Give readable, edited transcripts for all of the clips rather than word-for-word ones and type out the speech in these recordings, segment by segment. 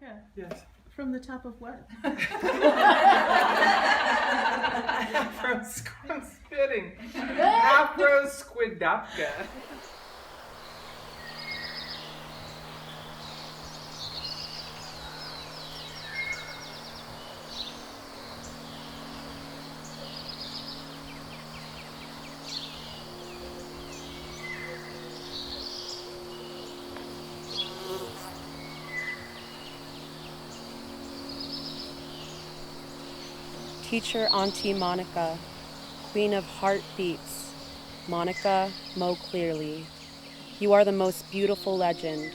Yeah. Yes. From the top of what? I'm spitting. Afrosquidopka. Teacher Auntie Monica, Queen of Heartbeats, Monica, Mo Clearly. You are the most beautiful legend,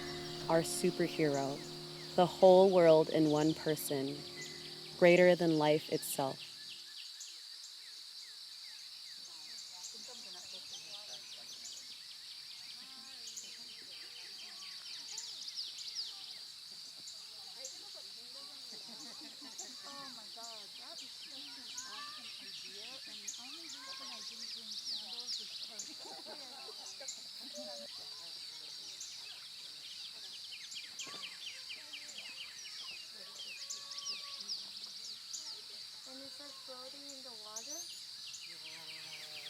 our superhero, the whole world in one person, greater than life itself.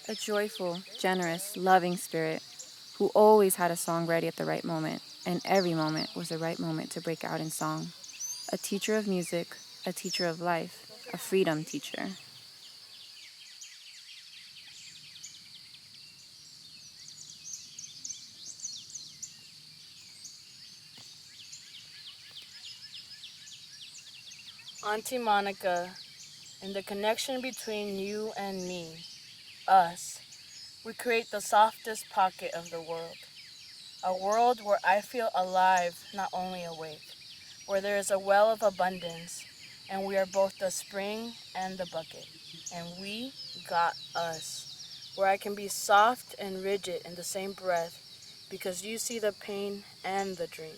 A joyful, generous, loving spirit who always had a song ready at the right moment, and every moment was the right moment to break out in song. A teacher of music, a teacher of life, a freedom teacher. Auntie Monica, in the connection between you and me, us, we create the softest pocket of the world. A world where I feel alive, not only awake, where there is a well of abundance, and we are both the spring and the bucket. And we got us, where I can be soft and rigid in the same breath, because you see the pain and the dream.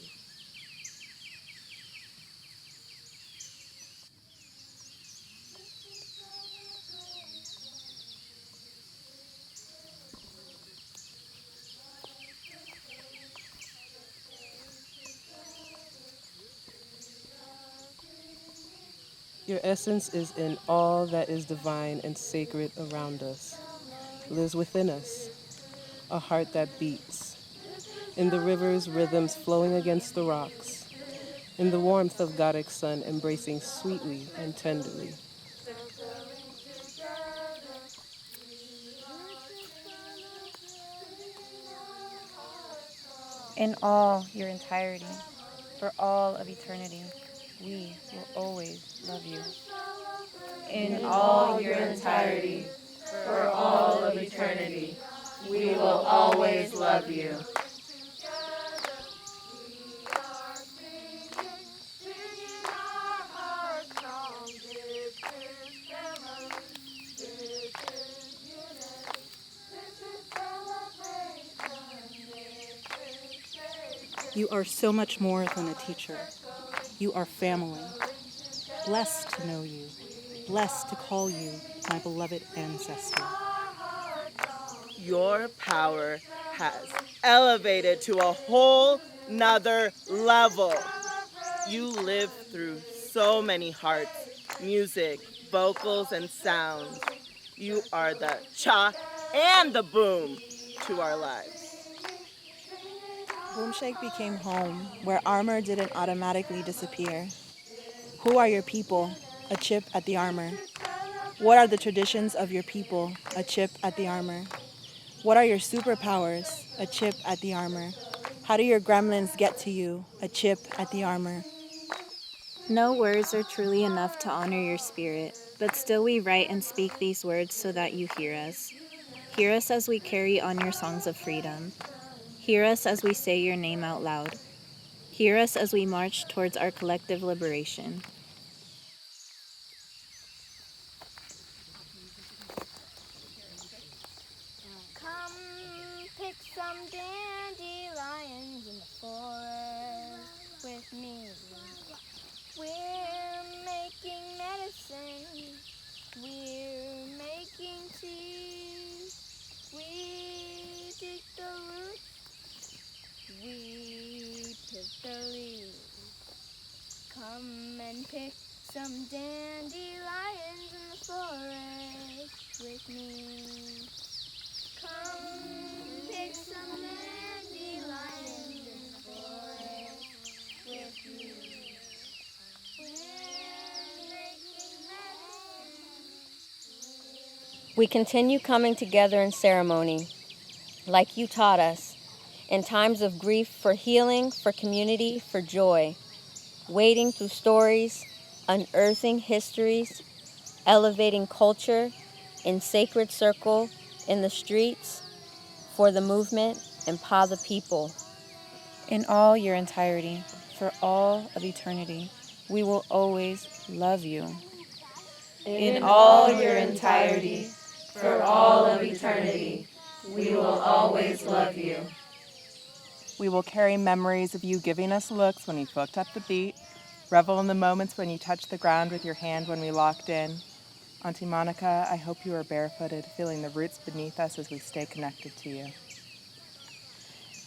Your essence is in all that is divine and sacred around us, lives within us, a heart that beats, in the river's rhythms flowing against the rocks, in the warmth of Godic sun embracing sweetly and tenderly. In all your entirety, for all of eternity, we will always love you. In all your entirety, for all of eternity, we will always love you. You are so much more than a teacher. You are family. Blessed to know you. Blessed to call you my beloved ancestor. Your power has elevated to a whole nother level. You live through so many hearts, music, vocals, and sounds. You are the cha and the boom to our lives. Boomshake became home, where armor didn't automatically disappear. Who are your people? A chip at the armor. What are the traditions of your people? A chip at the armor. What are your superpowers? A chip at the armor. How do your gremlins get to you? A chip at the armor. No words are truly enough to honor your spirit, but still we write and speak these words so that you hear us. Hear us as we carry on your songs of freedom. Hear us as we say your name out loud. Hear us as we march towards our collective liberation. Come pick some dandelions in the forest with me. We're making medicine. We're making tea. We dig the roots. We pick the leaves. Come Come and pick some dandelions in the forest with me. Come pick some dandelions in the forest with me. We're making medicine. We continue coming together in ceremony, like you taught us, in times of grief for healing, for community, for joy, wading through stories, unearthing histories, elevating culture, in sacred circle, in the streets, for the movement, empower the people. In all your entirety, for all of eternity, we will always love you. In all your entirety, for all of eternity, we will always love you. We will carry memories of you giving us looks when we hooked up the beat, revel in the moments when you touched the ground with your hand when we locked in. Auntie Monica, I hope you are barefooted, feeling the roots beneath us as we stay connected to you.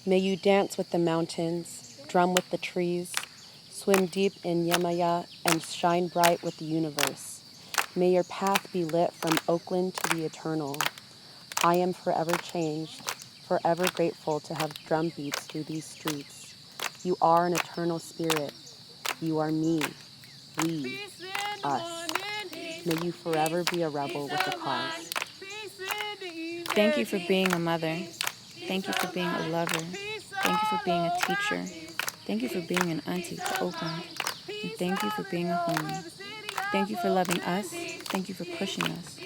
May you dance with the mountains, drum with the trees, swim deep in Yemaya, and shine bright with the universe. May your path be lit from Oakland to the eternal. I am forever changed, forever grateful to have drum beats through these streets. You are an eternal spirit. You are me, we, us. May you forever be a rebel with a cause. Thank you for being a mother. Thank you for being a lover. Thank you for being a teacher. Thank you for being an auntie to Oakland. And thank you for being a homie. Thank you for loving us. Thank you for pushing us.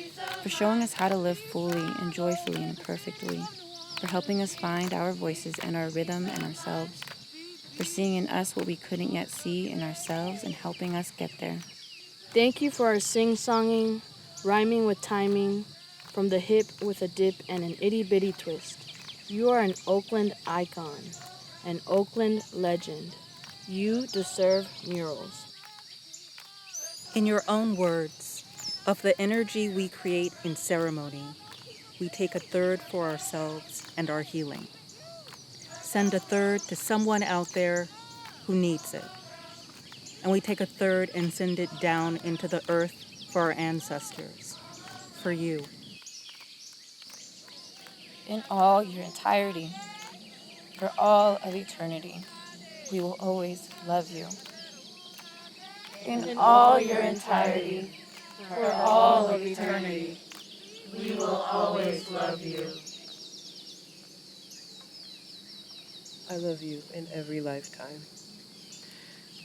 For showing us how to live fully and joyfully and perfectly. For helping us find our voices and our rhythm and ourselves. For seeing in us what we couldn't yet see in ourselves and helping us get there. Thank you for our sing-songing, rhyming with timing, from the hip with a dip and an itty-bitty twist. You are an Oakland icon, an Oakland legend. You deserve murals. In your own words, of the energy we create in ceremony, we take a third for ourselves and our healing. Send a third to someone out there who needs it. And we take a third and send it down into the earth for our ancestors, for you. In all your entirety, for all of eternity, we will always love you. In all your entirety, for all of eternity, we will always love you. I love you in every lifetime.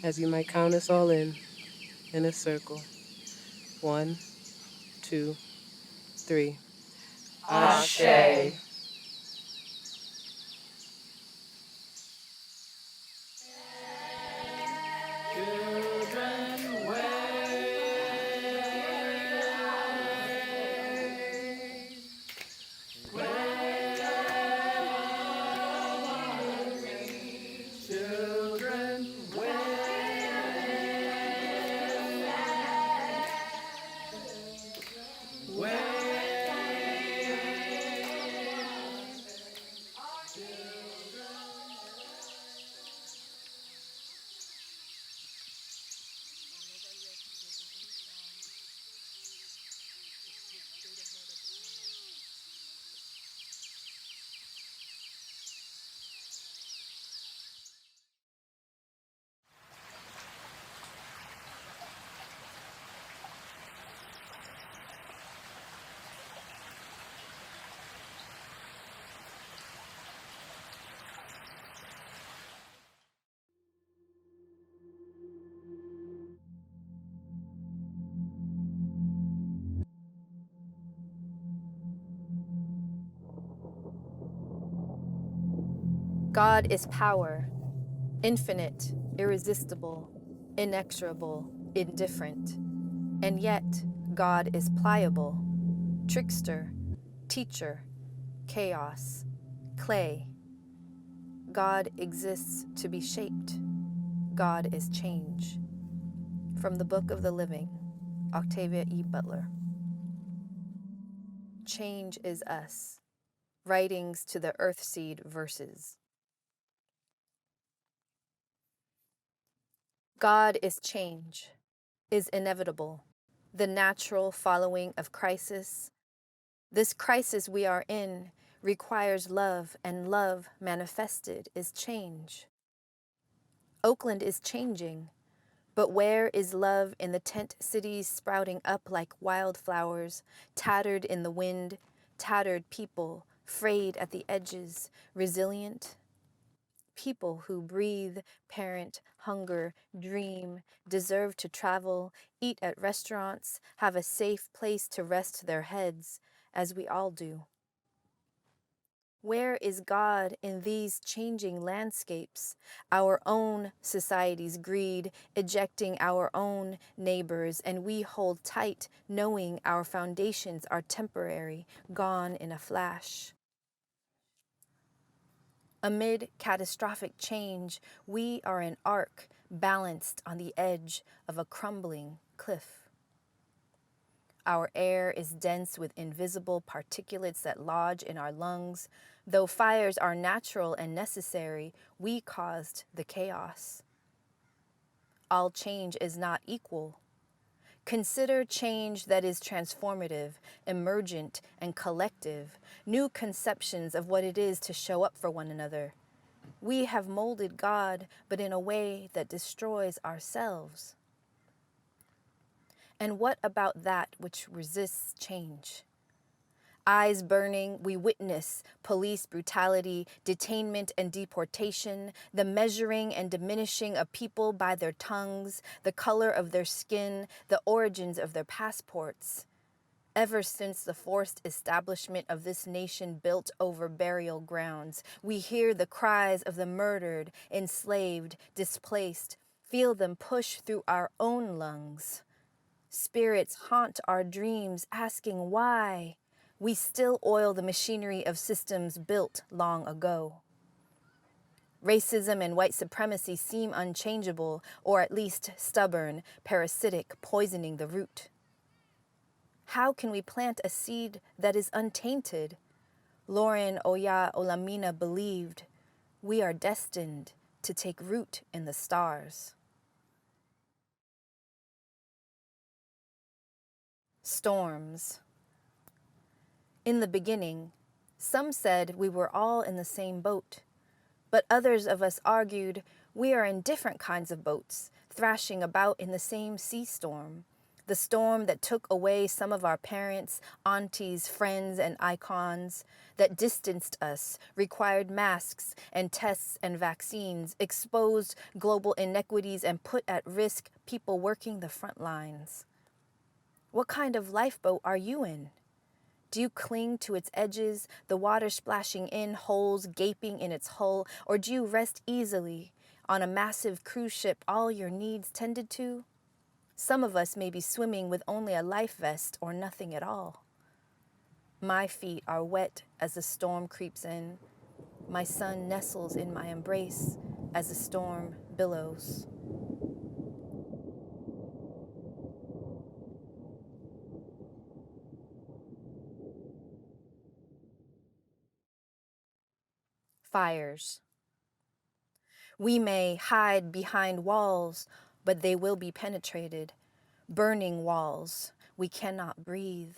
As you might count us all in a circle. 1, 2, 3. Ashe. God is power, infinite, irresistible, inexorable, indifferent. And yet, God is pliable, trickster, teacher, chaos, clay. God exists to be shaped. God is change. From the Book of the Living, Octavia Butler. Change is us. Writings to the Earthseed verses. God is change, is inevitable, the natural following of crisis. This crisis we are in requires love, and love manifested is change. Oakland is changing, but where is love in the tent cities sprouting up like wildflowers, tattered in the wind, tattered people, frayed at the edges, resilient? People who breathe, parent, hunger, dream, deserve to travel, eat at restaurants, have a safe place to rest their heads, as we all do. Where is God in these changing landscapes? Our own society's greed, ejecting our own neighbors, and we hold tight, knowing our foundations are temporary, gone in a flash. Amid catastrophic change, we are an ark balanced on the edge of a crumbling cliff. Our air is dense with invisible particulates that lodge in our lungs. Though fires are natural and necessary, we caused the chaos. All change is not equal. Consider change that is transformative, emergent, and collective, new conceptions of what it is to show up for one another. We have molded God, but in a way that destroys ourselves. And what about that which resists change? Eyes burning, we witness police brutality, detainment and deportation, the measuring and diminishing of people by their tongues, the color of their skin, the origins of their passports. Ever since the forced establishment of this nation built over burial grounds, we hear the cries of the murdered, enslaved, displaced, feel them push through our own lungs. Spirits haunt our dreams, asking why. We still oil the machinery of systems built long ago. Racism and white supremacy seem unchangeable, or at least stubborn, parasitic, poisoning the root. How can we plant a seed that is untainted? Lauren Oya Olamina believed, we are destined to take root in the stars. Storms. In the beginning, some said we were all in the same boat, but others of us argued we are in different kinds of boats, thrashing about in the same sea storm, the storm that took away some of our parents, aunties, friends, and icons, that distanced us, required masks and tests and vaccines, exposed global inequities, and put at risk people working the front lines. What kind of lifeboat are you in? Do you cling to its edges, the water splashing in, holes gaping in its hull, or do you rest easily on a massive cruise ship, all your needs tended to? Some of us may be swimming with only a life vest or nothing at all. My feet are wet as the storm creeps in. My son nestles in my embrace as the storm billows. Fires. We may hide behind walls, but they will be penetrated. Burning walls, we cannot breathe.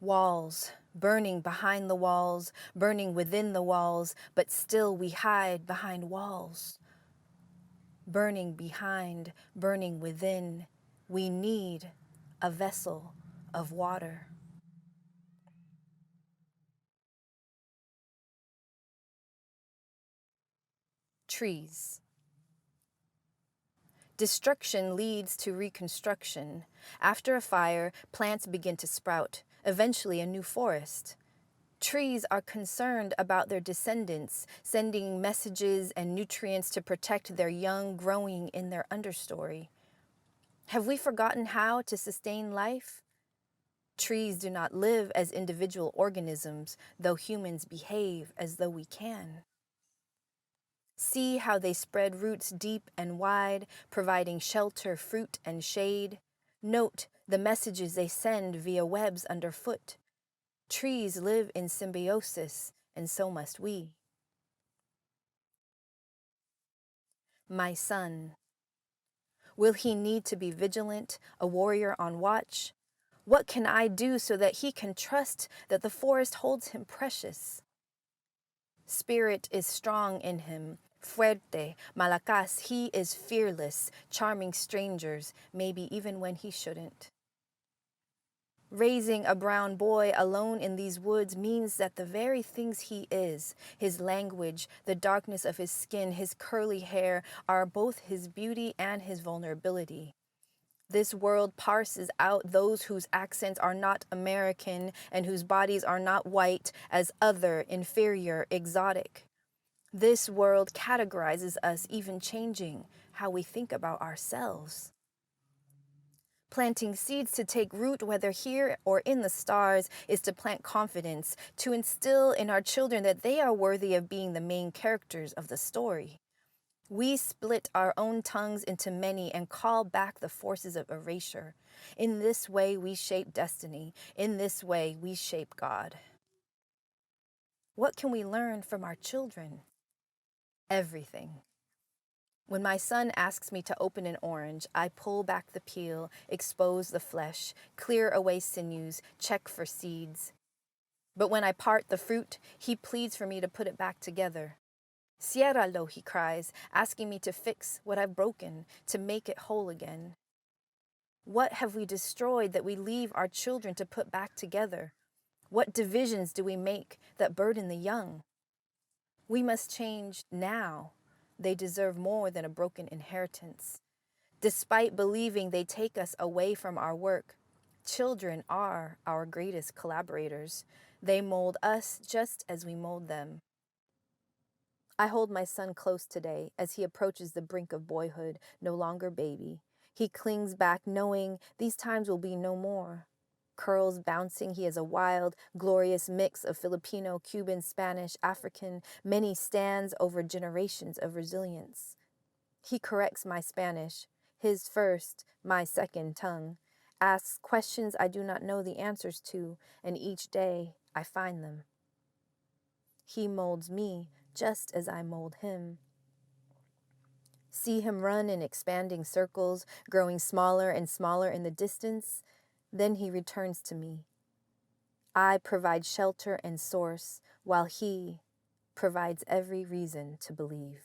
Walls, burning behind the walls, burning within the walls, but still we hide behind walls. Burning behind, burning within, we need a vessel of water. Trees. Destruction leads to reconstruction. After a fire, plants begin to sprout, eventually a new forest. Trees are concerned about their descendants, sending messages and nutrients to protect their young growing in their understory. Have we forgotten how to sustain life? Trees do not live as individual organisms, though humans behave as though we can. See how they spread roots deep and wide, providing shelter, fruit, and shade. Note the messages they send via webs underfoot. Trees live in symbiosis, and so must we. My son. Will he need to be vigilant, a warrior on watch? What can I do so that he can trust that the forest holds him precious? Spirit is strong in him, fuerte, malakas, he is fearless, charming strangers, maybe even when he shouldn't. Raising a brown boy alone in these woods means that the very things he is, his language, the darkness of his skin, his curly hair, are both his beauty and his vulnerability. This world parses out those whose accents are not American and whose bodies are not white as other, inferior, exotic. This world categorizes us, even changing how we think about ourselves. Planting seeds to take root, whether here or in the stars, is to plant confidence, to instill in our children that they are worthy of being the main characters of the story. We split our own tongues into many and call back the forces of erasure. In this way, we shape destiny. In this way, we shape God. What can we learn from our children? Everything. When my son asks me to open an orange, I pull back the peel, expose the flesh, clear away sinews, check for seeds. But when I part the fruit, he pleads for me to put it back together. Ciérralo, he cries, asking me to fix what I've broken, to make it whole again. What have we destroyed that we leave our children to put back together? What divisions do we make that burden the young? We must change now. They deserve more than a broken inheritance. Despite believing they take us away from our work, children are our greatest collaborators. They mold us just as we mold them. I hold my son close today as he approaches the brink of boyhood, no longer baby. He clings back knowing these times will be no more. Curls bouncing, he is a wild, glorious mix of Filipino, Cuban, Spanish, African, many stands over generations of resilience. He corrects my Spanish, his first, my second tongue, asks questions I do not know the answers to, and each day I find them. He molds me just as I mold him. See him run in expanding circles, growing smaller and smaller in the distance. Then he returns to me. I provide shelter and source, while he provides every reason to believe.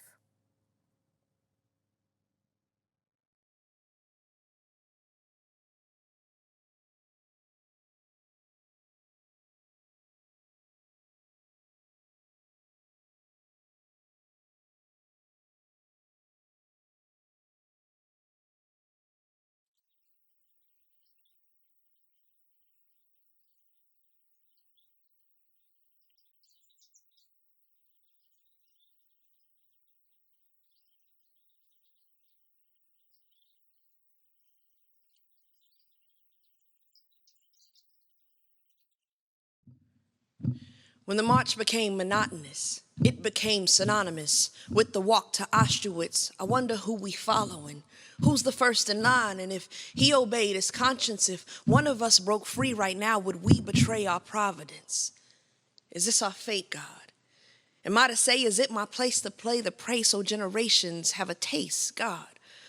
When the march became monotonous, it became synonymous with the walk to Auschwitz. I wonder who we following, who's the first in line, and if he obeyed his conscience, if one of us broke free right now, would we betray our providence? Is this our fate, God? Am I to say, is it my place to play the prey so generations have a taste, God?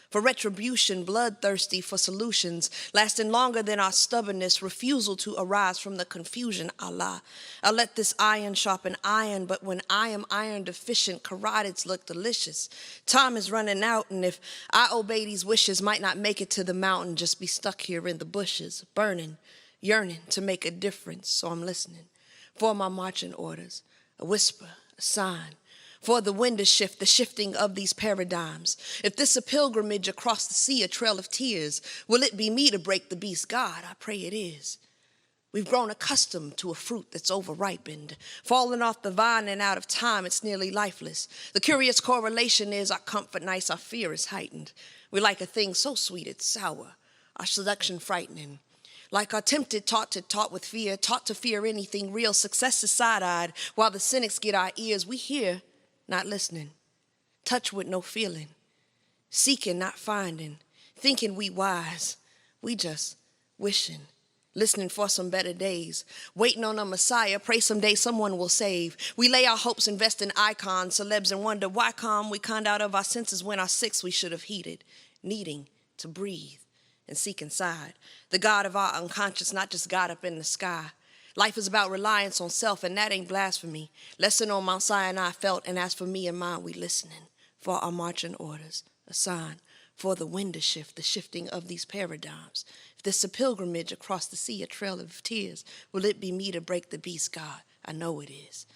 For retribution, bloodthirsty for solutions, lasting longer than our stubbornness, refusal to arise from the confusion, Allah. I'll let this iron sharpen iron, but when I am iron deficient, carotids look delicious. Time is running out, and if I obey these wishes, might not make it to the mountain, just be stuck here in the bushes, burning, yearning to make a difference, so I'm listening. For my marching orders, a whisper, a sign, for the wind to shift, the shifting of these paradigms. If this a pilgrimage across the sea, a trail of tears, will it be me to break the beast? God, I pray it is. We've grown accustomed to a fruit that's overripened, fallen off the vine and out of time, it's nearly lifeless. The curious correlation is our comfort nice, our fear is heightened. We like a thing so sweet it's sour, our seduction frightening. Like our tempted, taught with fear, taught to fear anything real. Success is side-eyed, while the cynics get our ears. We hear, not listening, touch with no feeling, seeking, not finding, thinking we wise, we just wishing, listening for some better days, waiting on a Messiah, pray someday someone will save. We lay our hopes, invest in icons, celebs, and wonder why come we conned out of our senses when our six we should have heeded, needing to breathe and seek inside. The God of our unconscious, not just God up in the sky. Life is about reliance on self, and that ain't blasphemy. Lesson on Mount Sinai felt, and as for me and mine, we listening for our marching orders, a sign for the wind to shift, the shifting of these paradigms. If this a pilgrimage across the sea, a trail of tears, will it be me to break the beast, God? I know it is.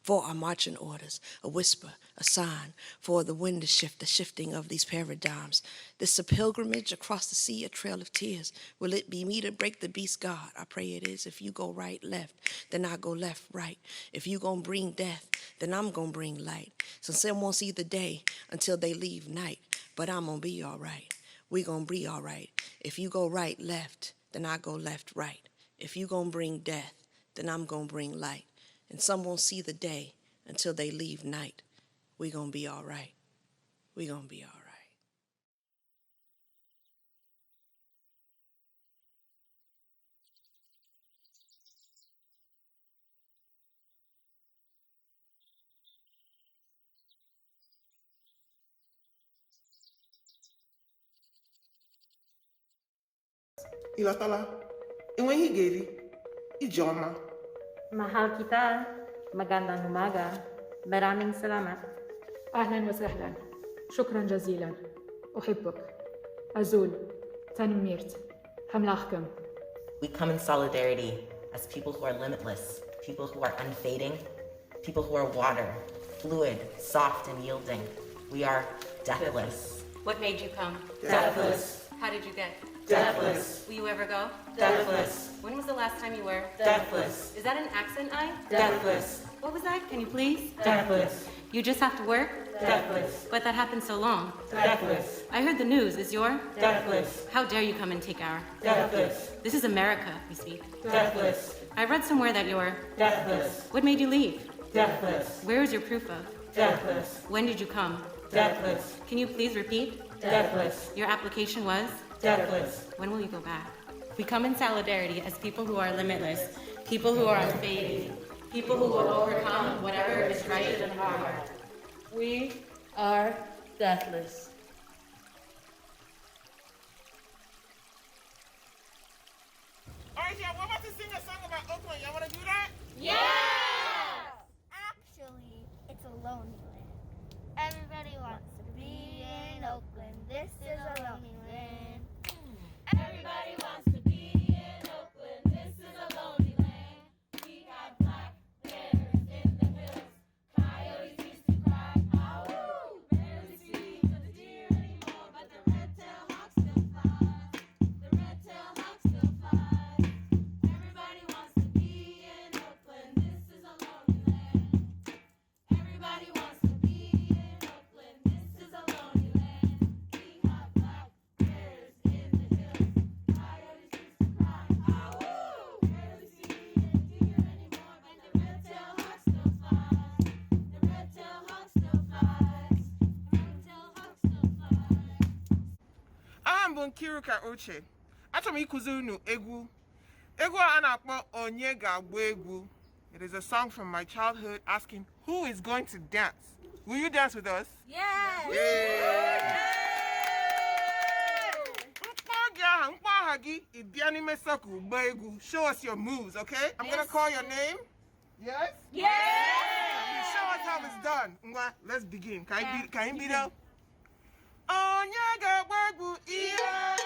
For our marching orders, a whisper, a sign, for the wind to shift, the shifting of these paradigms. This a pilgrimage across the sea, a trail of tears. Will it be me to break the beast, God? I pray it is. If you go right, left, then I go left, right. If you gonna bring death, then I'm gonna bring light. So some won't see the day until they leave night, but I'm gonna be all right. We gonna be all right. If you go right, left, then I go left, right. If you gonna bring death, then I'm gonna bring light. And some won't see the day until they leave night. We gonna be all right. We gonna be all right. Ilatala, enweghị ị ga-eri, Ijeọma. Mahal kita, magandang umaga, maraming salamat. أهلا وسهلا، شكرا جزيلا، أحبك، أزول، تنميرت، هملاخكم. We come in solidarity as people who are limitless, people who are unfading, people who are water, fluid, soft and yielding. We are deathless. What made you come? Deathless. How did you get? Deathless. Will you ever go? Deathless. When was the last time you were? Deathless. Is that an accent, I? Deathless. What was that? Can you please? Deathless. You just have to work? Deathless. But that happened so long. Deathless. I heard the news. Is your? Deathless. How dare you come and take our? Deathless. This is America, we speak. Deathless. I read somewhere that you're. Deathless. What made you leave? Deathless. Where is your proof of? Deathless. When did you come? Deathless. Can you please repeat? Deathless. Your application was? Deathless. When will you go back? We come in solidarity as people who are limitless, people who are unfading, people who will overcome whatever is right in our heart. We are deathless. Alright, y'all, we're about to sing a song about Oakland. Y'all want to do that? Yeah! Actually, it's a lonely land. Everybody wants to be in Oakland. This is a lonely land. Everybody wants to be in Oakland. This is a lonely land. We have black bears in the hills. Coyotes used to cry, ow! Barely see the deer anymore, but the red-tailed hawk still flies. The red-tailed hawk still flies. Everybody wants to be in Oakland. This is a lonely land. Everybody wants to be in Oakland. This is a lonely land. We have black bears in the hills. Coyotes used to cry, ow! Barely see the deer anymore, but the red-tailed hawk still flies. The red-tailed hawk still flies. The red-tailed hawk still flies. I'm Bonkiruka Oche. Achọrọ m ịkụziri unu egwu. Egwu a na-akpọ Onye Ga-agba Egwu. It is a song from my childhood asking who is going to dance. Will you dance with us? Yes! Show us your moves, okay? I'm gonna call your name. Yes? Yes! You show us how it's done. Let's begin. Can you beat up? Onye ga-agba egwu iya.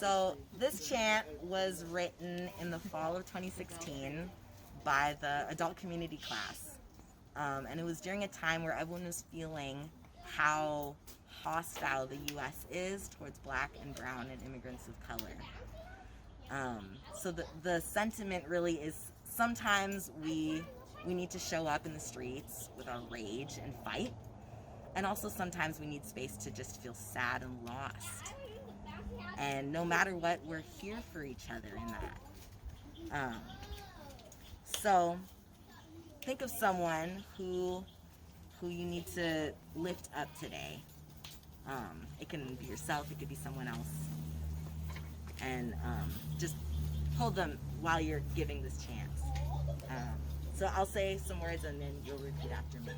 So this chant was written in the fall of 2016 by the adult community class. And it was during a time where everyone was feeling how hostile the U.S. is towards Black and brown and immigrants of color. So the sentiment really is sometimes we need to show up in the streets with our rage and fight. And also sometimes we need space to just feel sad and lost. And no matter what, we're here for each other in that. So think of someone who you need to lift up today. It can be yourself, it could be someone else. And just hold them while you're giving this chant. So I'll say some words and then you'll repeat after me.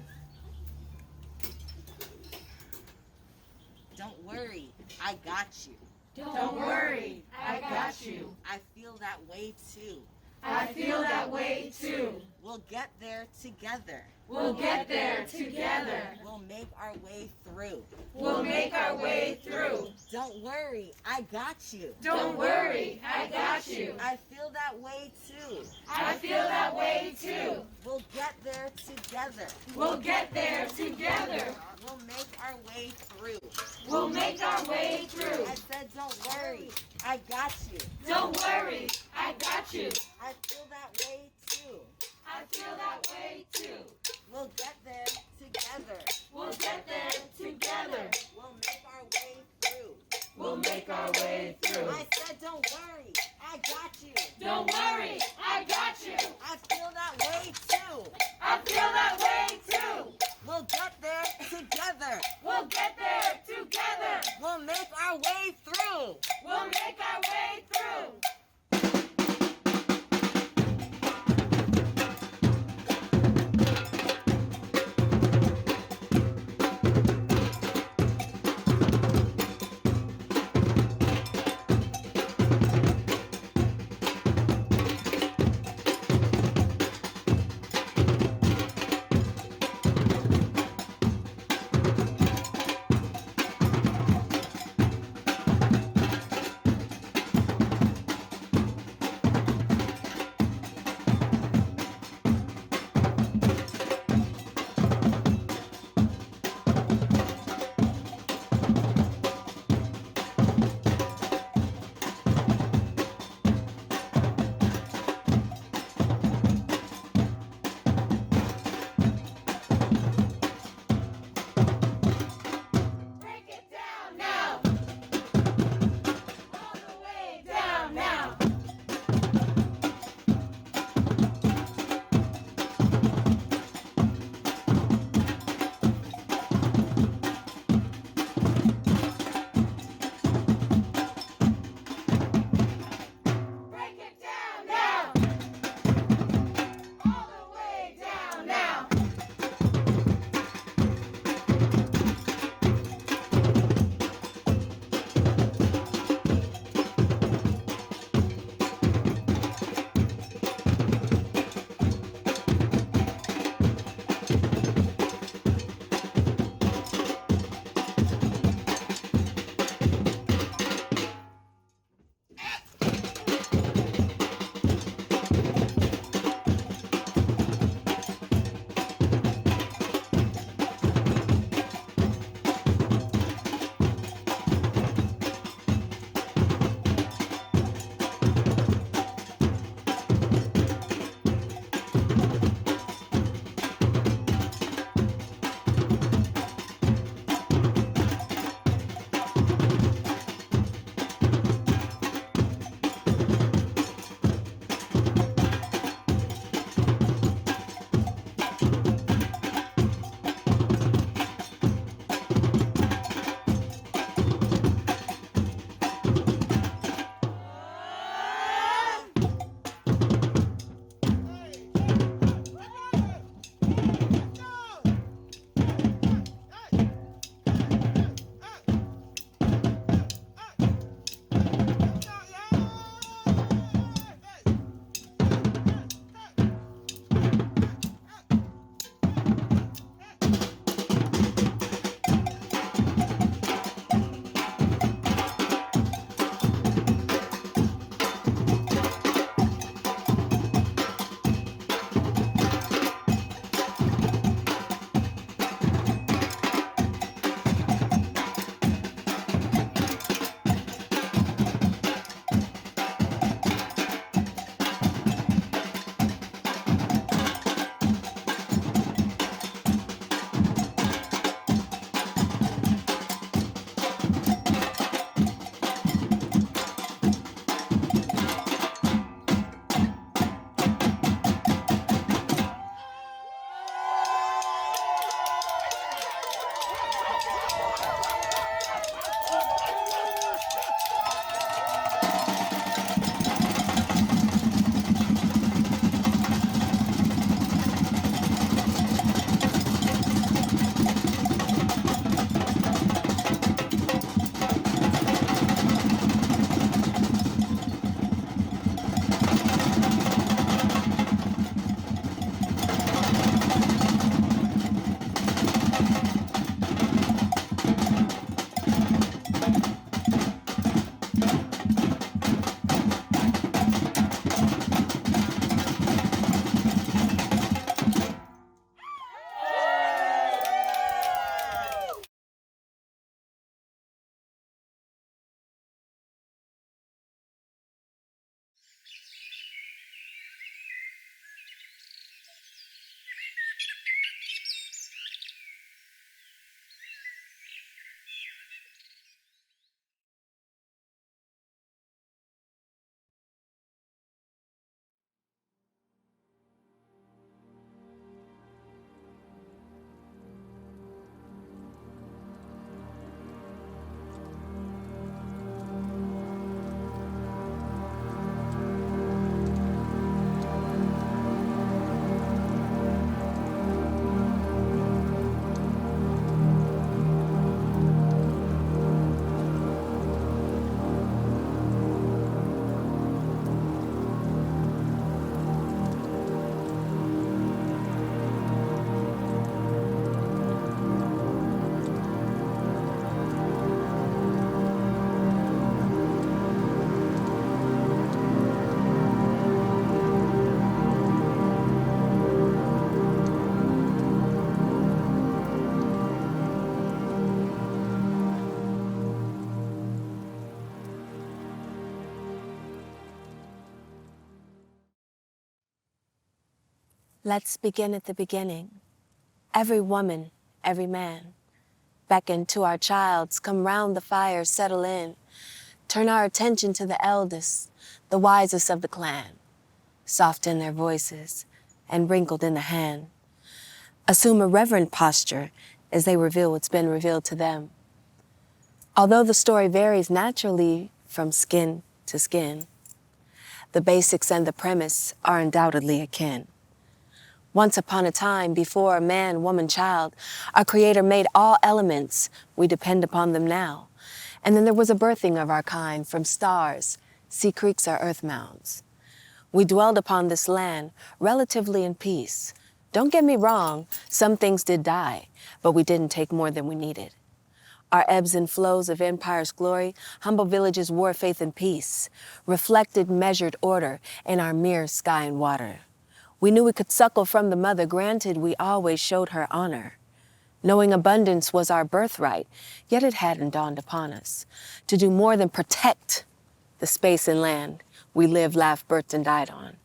Don't worry, I got you. Don't worry, I got you. I feel that way too. I feel that way too. We'll get there together. We'll get there together. We'll make our way through. We'll make our way through. Don't worry, I got you. Don't worry, I got you. I feel that way too. I feel that way too. We'll get there together. We'll get there together. We'll make our way through. We'll make our way through. I said don't worry, I got you. Don't worry, I got you. I feel that way too. I feel that way too. We'll get there together. We'll get there together. We'll make our way through. We'll make our way through. I said don't worry, I got you. Don't worry, I got you. I feel that way too. I feel that way too. We'll get there together. We'll get there together. We'll make our way through. We'll make our way through. Let's begin at the beginning. Every woman, every man. Beckon to our childs, come round the fire, settle in. Turn our attention to the eldest, the wisest of the clan. Soft in their voices and wrinkled in the hand. Assume a reverent posture as they reveal what's been revealed to them. Although the story varies naturally from skin to skin, the basics and the premise are undoubtedly akin. Once upon a time, before a man, woman, child, our Creator made all elements. We depend upon them now. And then there was a birthing of our kind from stars, sea creeks, or earth mounds. We dwelled upon this land relatively in peace. Don't get me wrong, some things did die, but we didn't take more than we needed. Our ebbs and flows of empire's glory, humble villages wore faith and peace, reflected measured order in our mere sky and water. We knew we could suckle from the mother, granted we always showed her honor. Knowing abundance was our birthright, yet it hadn't dawned upon us to do more than protect the space and land we lived, laughed, birthed, and died on.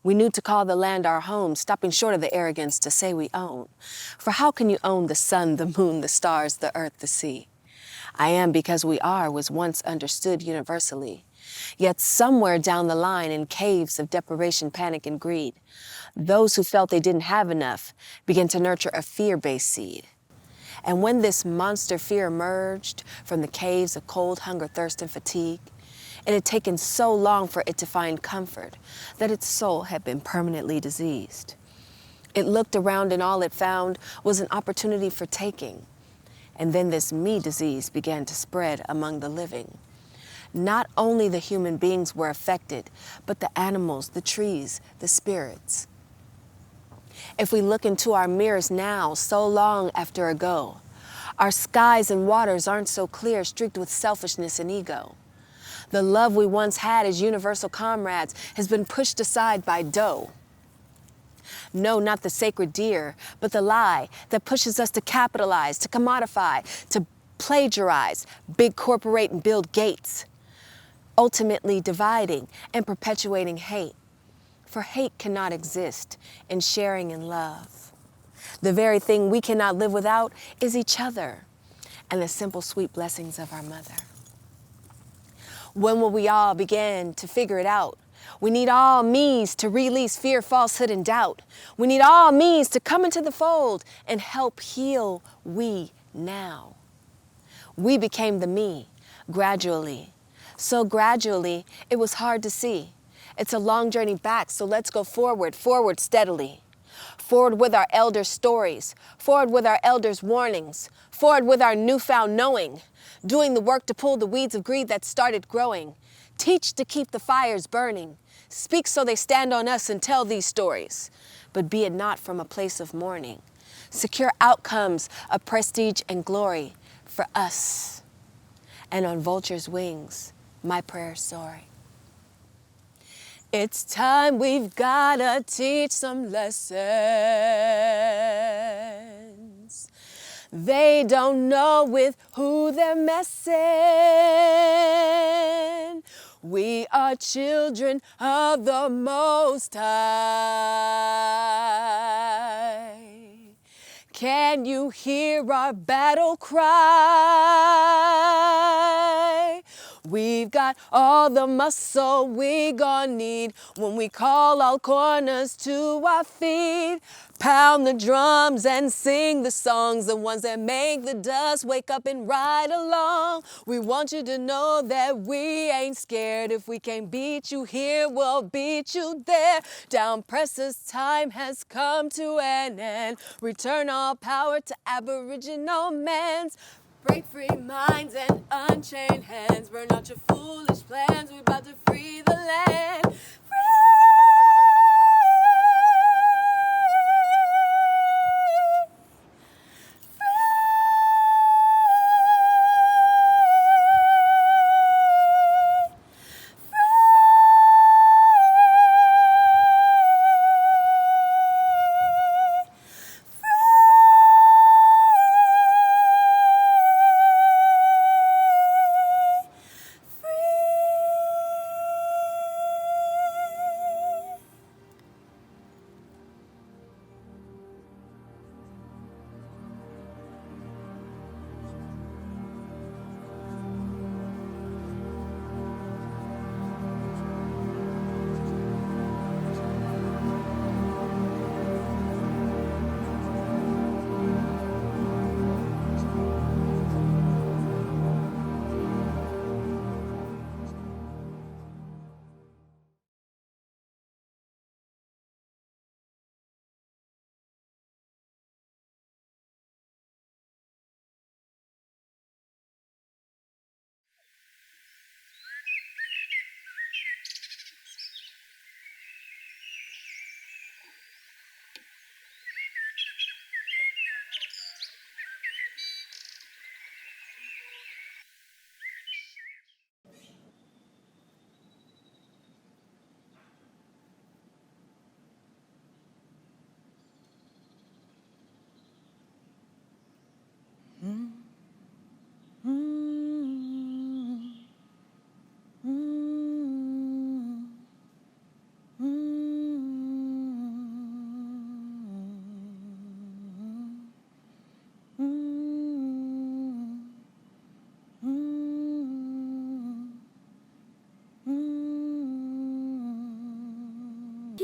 We knew to call the land our home, stopping short of the arrogance to say we own. For how can you own the sun, the moon, the stars, the earth, the sea? I am because we are was once understood universally. Yet somewhere down the line, in caves of deprivation, panic, and greed, those who felt they didn't have enough began to nurture a fear-based seed. And when this monster fear emerged from the caves of cold, hunger, thirst, and fatigue, it had taken so long for it to find comfort that its soul had been permanently diseased. It looked around and all it found was an opportunity for taking. And then this me disease began to spread among the living. Not only the human beings were affected, but the animals, the trees, the spirits. If we look into our mirrors now, so long after ago, our skies and waters aren't so clear, streaked with selfishness and ego. The love we once had as universal comrades has been pushed aside by dough. No, not the sacred deer, but the lie that pushes us to capitalize, to commodify, to plagiarize, big corporate and build gates, ultimately dividing and perpetuating hate. For hate cannot exist in sharing and love. The very thing we cannot live without is each other and the simple, sweet blessings of our mother. When will we all begin to figure it out? We need all means to release fear, falsehood, and doubt. We need all means to come into the fold and help heal we now. We became the me, gradually. So gradually, it was hard to see. It's a long journey back, so let's go forward, forward steadily. Forward with our elders' stories, forward with our elders' warnings, forward with our newfound knowing, doing the work to pull the weeds of greed that started growing. Teach to keep the fires burning. Speak so they stand on us and tell these stories. But be it not from a place of mourning. Secure outcomes of prestige and glory for us. And on vultures' wings, my prayer soaring. It's time we've gotta teach some lessons. They don't know with who they're messing. We are children of the Most High. Can you hear our battle cry? We've got all the muscle we gonna need when we call all corners to our feet. Pound the drums and sing the songs, the ones that make the dust wake up and ride along. We want you to know that we ain't scared. If we can't beat you here, we'll beat you there. Down presses, time has come to an end. Return all power to Aboriginal mans. Break free minds and unchained hands. Burn out your foolish plans. We're about to free the land.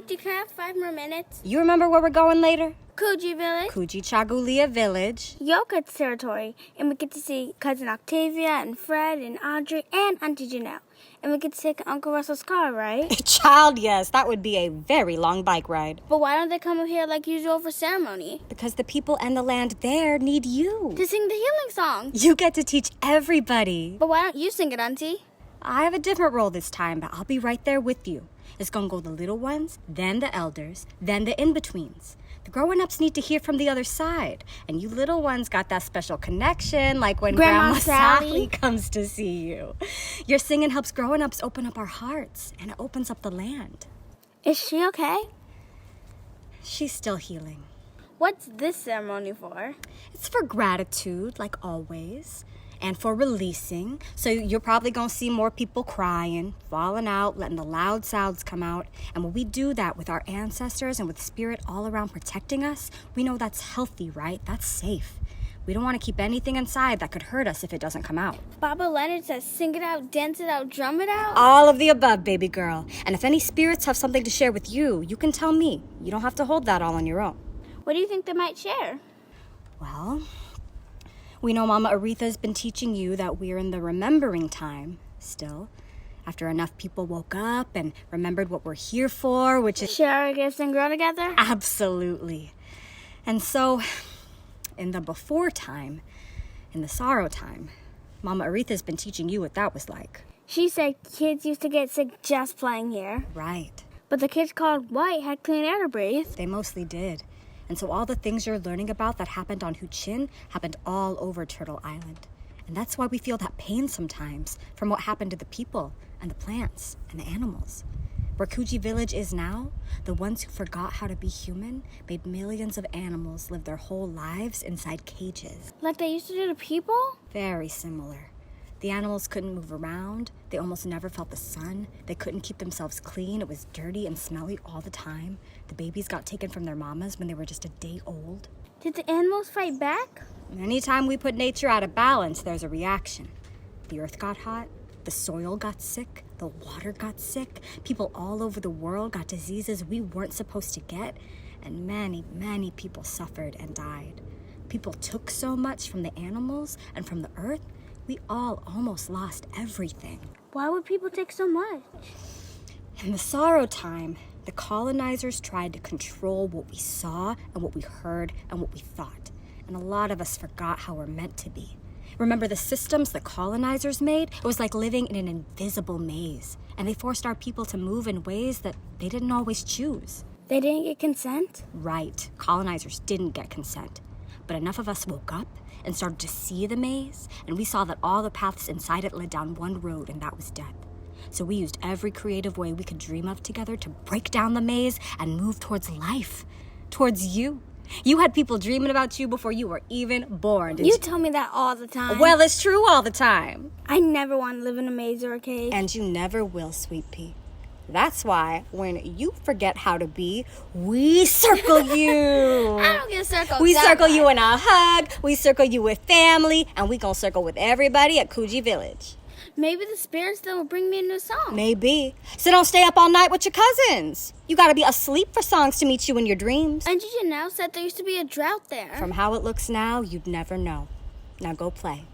Teacher, can I have 5 more minutes? You remember where we're going later? Coogee Village. Coogee Chagulia Village. Yoka's territory. And we get to see Cousin Octavia and Fred and Audrey and Auntie Janelle. And we get to take Uncle Russell's car, right? Child, yes. That would be a very long bike ride. But why don't they come up here like usual for ceremony? Because the people and the land there need you. To sing the healing song. You get to teach everybody. But why don't you sing it, Auntie? I have a different role this time, but I'll be right there with you. It's gonna go the little ones, then the elders, then the in-betweens. The grown-ups need to hear from the other side. And you little ones got that special connection, like when Grandma Sally comes to see you. Your singing helps grown-ups open up our hearts, and it opens up the land. Is she okay? She's still healing. What's this ceremony for? It's for gratitude, like always, and for releasing. So you're probably going to see more people crying, falling out, letting the loud sounds come out. And when we do that with our ancestors and with spirit all around protecting us, we know that's healthy, right? That's safe. We don't want to keep anything inside that could hurt us if it doesn't come out. Baba Leonard says sing it out, dance it out, drum it out. All of the above, baby girl. And if any spirits have something to share with you, you can tell me. You don't have to hold that all on your own. What do you think they might share? Well, we know Mama Aretha's been teaching you that we're in the remembering time still. After enough people woke up and remembered what we're here for, which is... share our gifts and grow together? Absolutely. And so, in the before time, in the sorrow time, Mama Aretha's been teaching you what that was like. She said kids used to get sick just playing here. Right. But the kids called White had clean air to breathe. They mostly did. And so all the things you're learning about that happened on Huchin happened all over Turtle Island. And that's why we feel that pain sometimes from what happened to the people and the plants and the animals. Where Coogee Village is now, the ones who forgot how to be human made millions of animals live their whole lives inside cages. Like they used to do to people? Very similar. The animals couldn't move around. They almost never felt the sun. They couldn't keep themselves clean. It was dirty and smelly all the time. The babies got taken from their mamas when they were just a day old. Did the animals fight back? Anytime we put nature out of balance, there's a reaction. The earth got hot. The soil got sick. The water got sick. People all over the world got diseases we weren't supposed to get. And many, many people suffered and died. People took so much from the animals and from the earth, we all almost lost everything. Why would people take so much? In the sorrow time, the colonizers tried to control what we saw and what we heard and what we thought. And a lot of us forgot how we're meant to be. Remember the systems the colonizers made? It was like living in an invisible maze. And they forced our people to move in ways that they didn't always choose. They didn't get consent? Right. Colonizers didn't get consent. But enough of us woke up and started to see the maze, and we saw that all the paths inside it led down one road, and that was death. So we used every creative way we could dream of together to break down the maze and move towards life, towards you. You had people dreaming about you before you were even born. You tell me that all the time. Well, it's true all the time. I never want to live in a maze or a cage. And you never will, Sweet Pea. That's why when you forget how to be, we circle you. I don't get circled. We circle you in a hug, we circle you with family, and we gonna circle with everybody at Coogee Village. Maybe the spirits then will bring me a new song. Maybe. So don't stay up all night with your cousins. You gotta be asleep for songs to meet you in your dreams. Auntie Janelle said there used to be a drought there. From how it looks now, you'd never know. Now go play.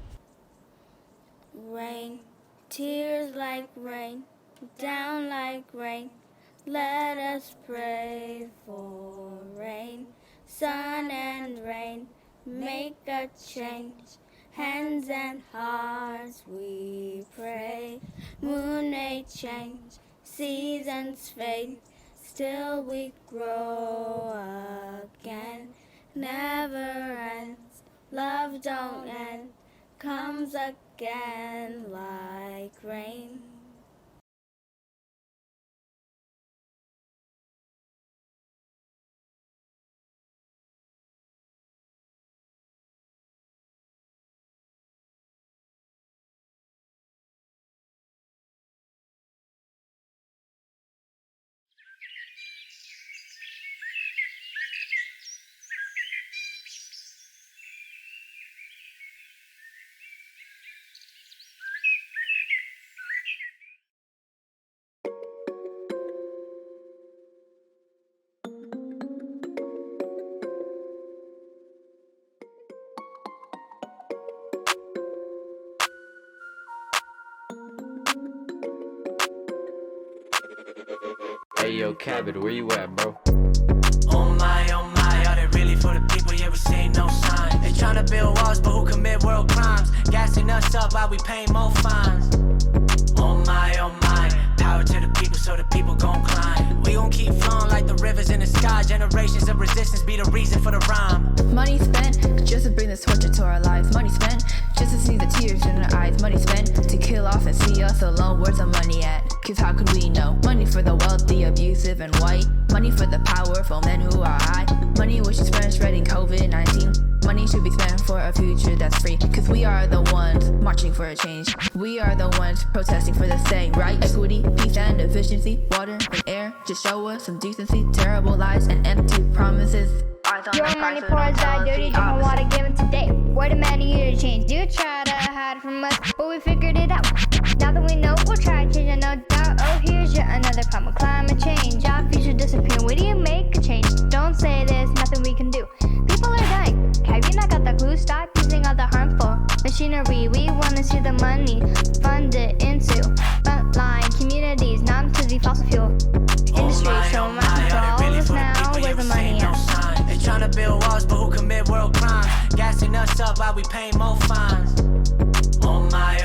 Rain, tears like rain, down like rain. Let us pray for rain. Sun and rain, make a change. Hands and hearts we pray. Moon may change, seasons fade, still we grow again. Never ends, love don't end, comes again like rain. Hey yo, Cabot, where you at, bro? Oh my, are they really for the people? Yeah, we see no sign. They tryna build walls, but who commit world crimes? Gassing us up while we pay more fines. Oh my, power to the people so the people gon' climb. We gon' keep flowing like the rivers in the sky. Generations of resistance be the reason for the rhyme. Money spent just to bring this torture to our lives. Money spent just to see the tears in our eyes. Money spent to kill off and see us alone. Where's the money at? Cause how could we know? Money for the wealthy, abusive, and white. Money for the powerful men who are high. Money which is spent spreading COVID-19. Money should be spent for a future that's free. Cause we are the ones marching for a change. We are the ones protesting for the same right. Equity, peace, and efficiency. Water and air, just show us some decency. Terrible lies and empty promises. Your money pours out dirty, don't water given today. We're demanding you to change. You try to hide from us, but we figured it out. Now that we know, we'll try to change, no doubt. Oh, here's yet another problem, climate change. Our future disappearing, where do you make a change? Don't say there's nothing we can do. People are dying, have you not got the clue? Stop using all the harmful machinery. We want to see the money funded into frontline communities, not to the fossil fuel industry. So massive for all of us now, where's the money at? They tryna build walls, but who commit world crimes? Gassing us up while we pay more fines. Oh my,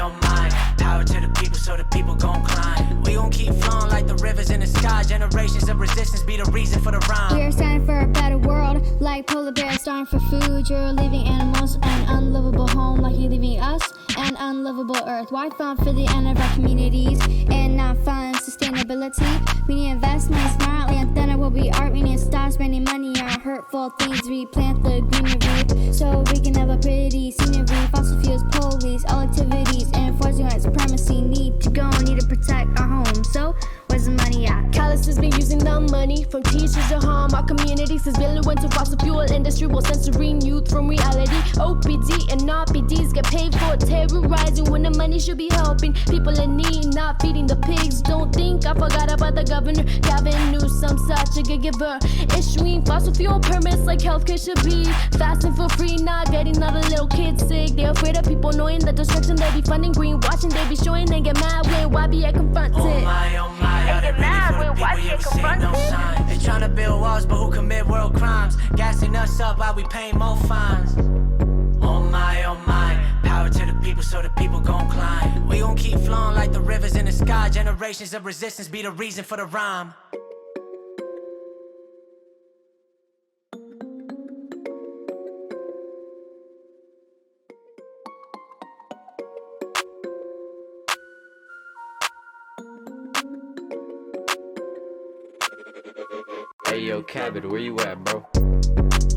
power to the people so the people gon' climb. We gon' keep flowing like the rivers in the sky. Generations of resistance be the reason for the rhyme. We are standing for a better world, like polar bears starving for food. You're leaving animals an unlivable home, like you're leaving us an unlivable earth. Why fund for the end of our communities and not fund sustainability? We need to invest money smartly, and then it will be art. We need to stop spending money on hurtful things. We plant the greenery so we can have a pretty scenery. Fossil fuels, police, all activities, and enforcing white supremacy. Need to go, need to protect our homes. So where's the money at? Callous has been using the money from teachers to harm our communities. As villain to fossil fuel industry will censoring youth from reality. OPD and RPDs get paid for terrorizing when the money should be helping people in need, not feeding the pigs. Don't think I forgot about the governor. Gavin Newsom, such a good giver. Issuing fossil fuel permits like healthcare should be. Fasting for free, not getting all the little kids sick. They're afraid of people knowing the destruction they be funding. Greenwashing, they be showing and get mad when YBA confronts it. Oh my, are they really for the people? Yeah, we see no sign. They tryna build walls, but who commit world crimes? Gassing us up while we pay more fines. Oh my, power to the people so the people gon' climb. We gon' keep flowing like the rivers in the sky. Generations of resistance be the reason for the rhyme. Hey yo, Cabot, where you at, bro?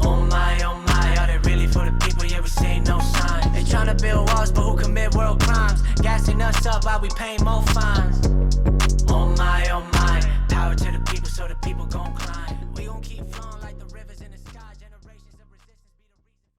Oh my, are they really for the people? Yeah, we see no sign. They tryna build walls, but who commit world crimes? Gassing us up while we pay more fines. Oh my, power to the people so the people gon' climb. We gon' keep flowing like the rivers in the sky. Generations of resistance be the reason.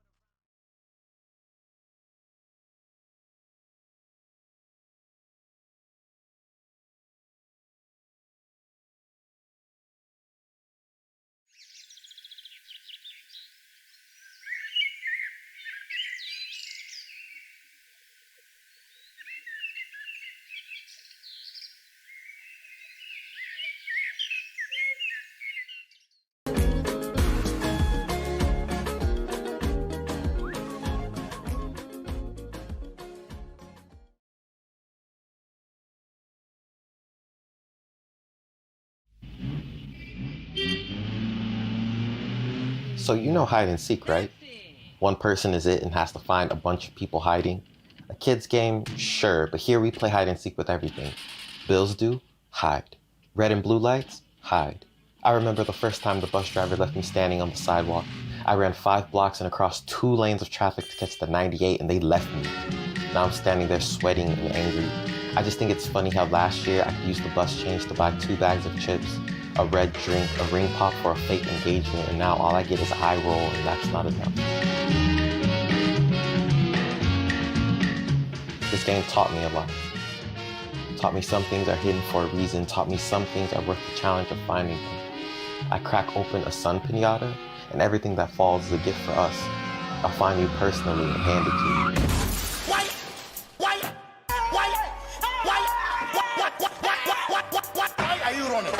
So you know hide and seek, right? One person is it and has to find a bunch of people hiding. A kid's game, sure, but here we play hide and seek with everything. Bills due, hide. Red and blue lights, hide. I remember the first time the bus driver left me standing on the sidewalk. I ran 5 blocks and across 2 lanes of traffic to catch the 98 and they left me. Now I'm standing there sweating and angry. I just think it's funny how last year I could use the bus change to buy 2 bags of chips, a red drink, a ring pop for a fake engagement, and now all I get is eye roll, and that's not enough. This game taught me a lot. Taught me some things are hidden for a reason, taught me some things are worth the challenge of finding them. I crack open a sun pinata, and everything that falls is a gift for us. I'll find you personally and hand it to you. Why are you running?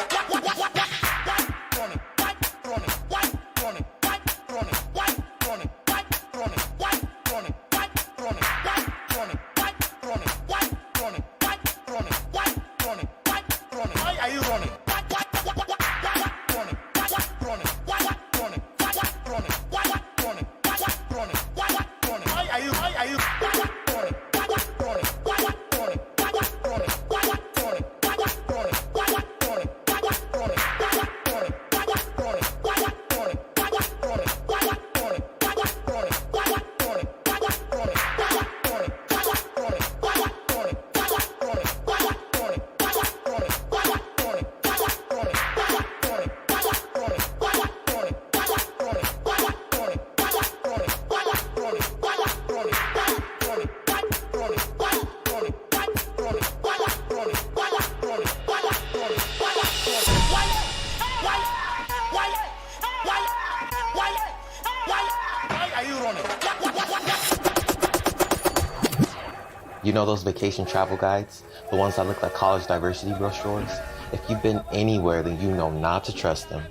Why are you running? You know those vacation travel guides? The ones that look like college diversity brochures? If you've been anywhere, then you know not to trust them.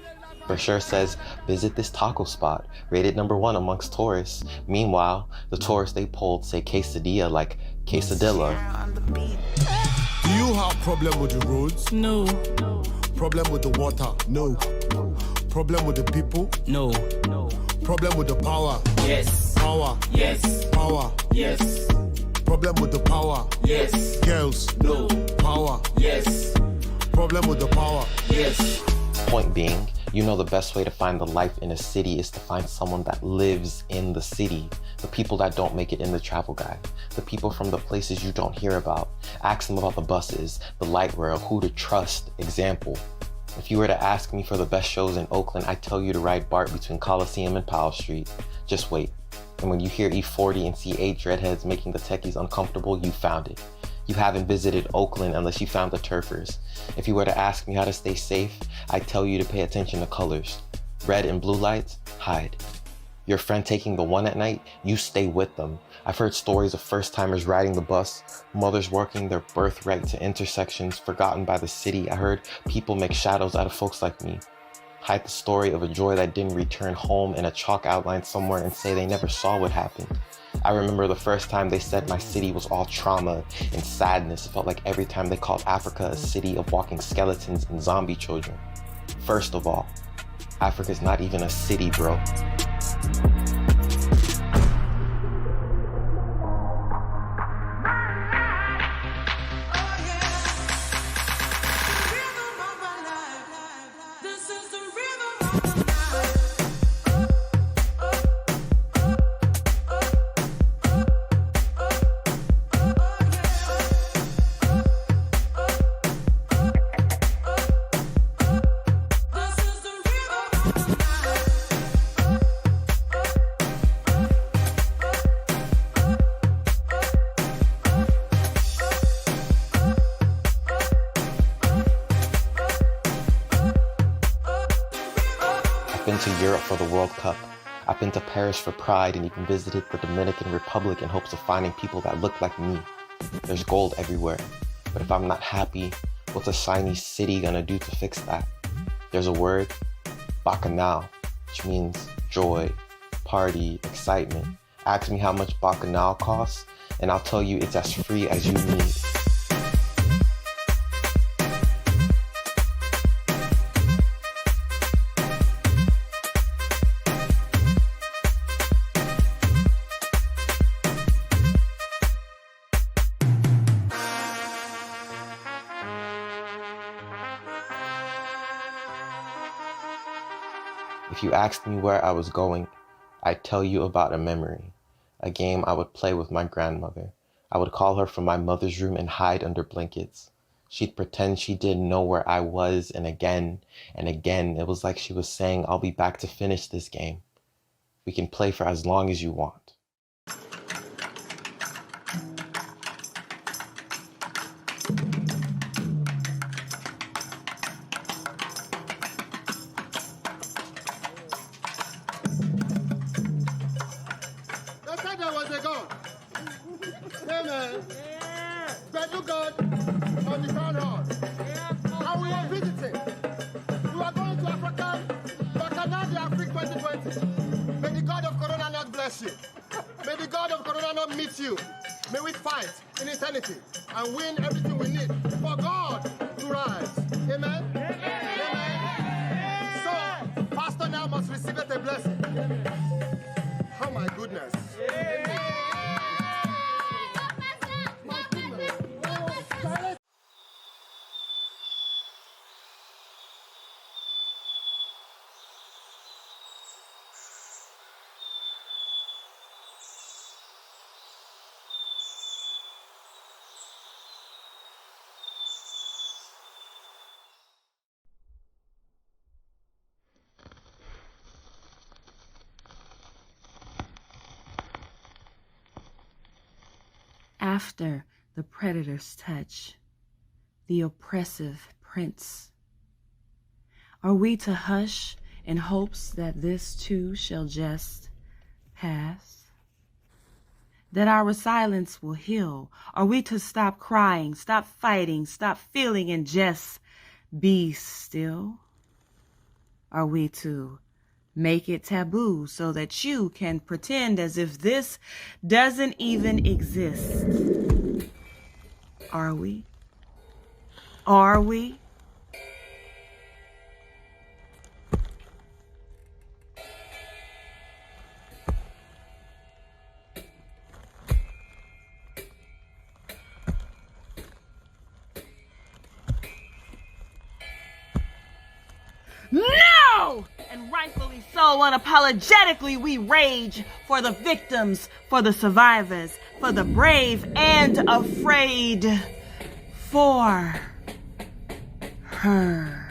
Brochure says, visit this taco spot, rated #1 amongst tourists. Meanwhile, the tourists they polled say quesadilla like quesadilla. Do you have problem with the roads? No. Problem with the water? No. Problem with the people? No. Problem with the power? Yes. Power? Yes. Power? Yes. Problem with the power? Yes. Girls? No. Power? Yes. Problem with the power? Yes. Point being, you know the best way to find the life in a city is to find someone that lives in the city. The people that don't make it in the travel guide. The people from the places you don't hear about. Ask them about the buses, the light rail, who to trust. Example, if you were to ask me for the best shows in Oakland, I'd tell you to ride BART between Coliseum and Powell Street. Just wait. And when you hear E40 and see 8 dreadheads making the techies uncomfortable, you found it. You haven't visited Oakland unless you found the turfers. If you were to ask me how to stay safe, I'd tell you to pay attention to colors. Red and blue lights, hide. Your friend taking the one at night, you stay with them. I've heard stories of first-timers riding the bus, mothers working their birthright to intersections forgotten by the city. I heard people make shadows out of folks like me. Hide the story of a joy that didn't return home in a chalk outline somewhere and say they never saw what happened. I remember the first time they said my city was all trauma and sadness. It felt like every time they called Africa a city of walking skeletons and zombie children. First of all, Africa's not even a city, bro. I've been to Europe for the World Cup. I've been to Paris for Pride and even visited the Dominican Republic in hopes of finding people that look like me. There's gold everywhere, but if I'm not happy, what's a shiny city gonna do to fix that? There's a word, bacchanal, which means joy, party, excitement. Ask me how much bacchanal costs, and I'll tell you it's as free as you need. If you asked me where I was going, I'd tell you about a memory, a game I would play with my grandmother. I would call her from my mother's room and hide under blankets. She'd pretend she didn't know where I was, and again, it was like she was saying, I'll be back to finish this game. We can play for as long as you want. May the God of Corona not meet you. May we fight in eternity and win everything we need for God to rise. Amen? Amen. So, pastor now must receive it a blessing. Oh my goodness. My goodness. After the predator's touch, the oppressive prince, are we to hush in hopes that this too shall just pass? That our silence will heal? Are we to stop crying, stop fighting, stop feeling, and just be still? Are we to make it taboo so that you can pretend as if this doesn't even exist? Are we? Are we? No! And rightfully so, unapologetically, we rage for the victims, for the survivors, for the brave and afraid, for her.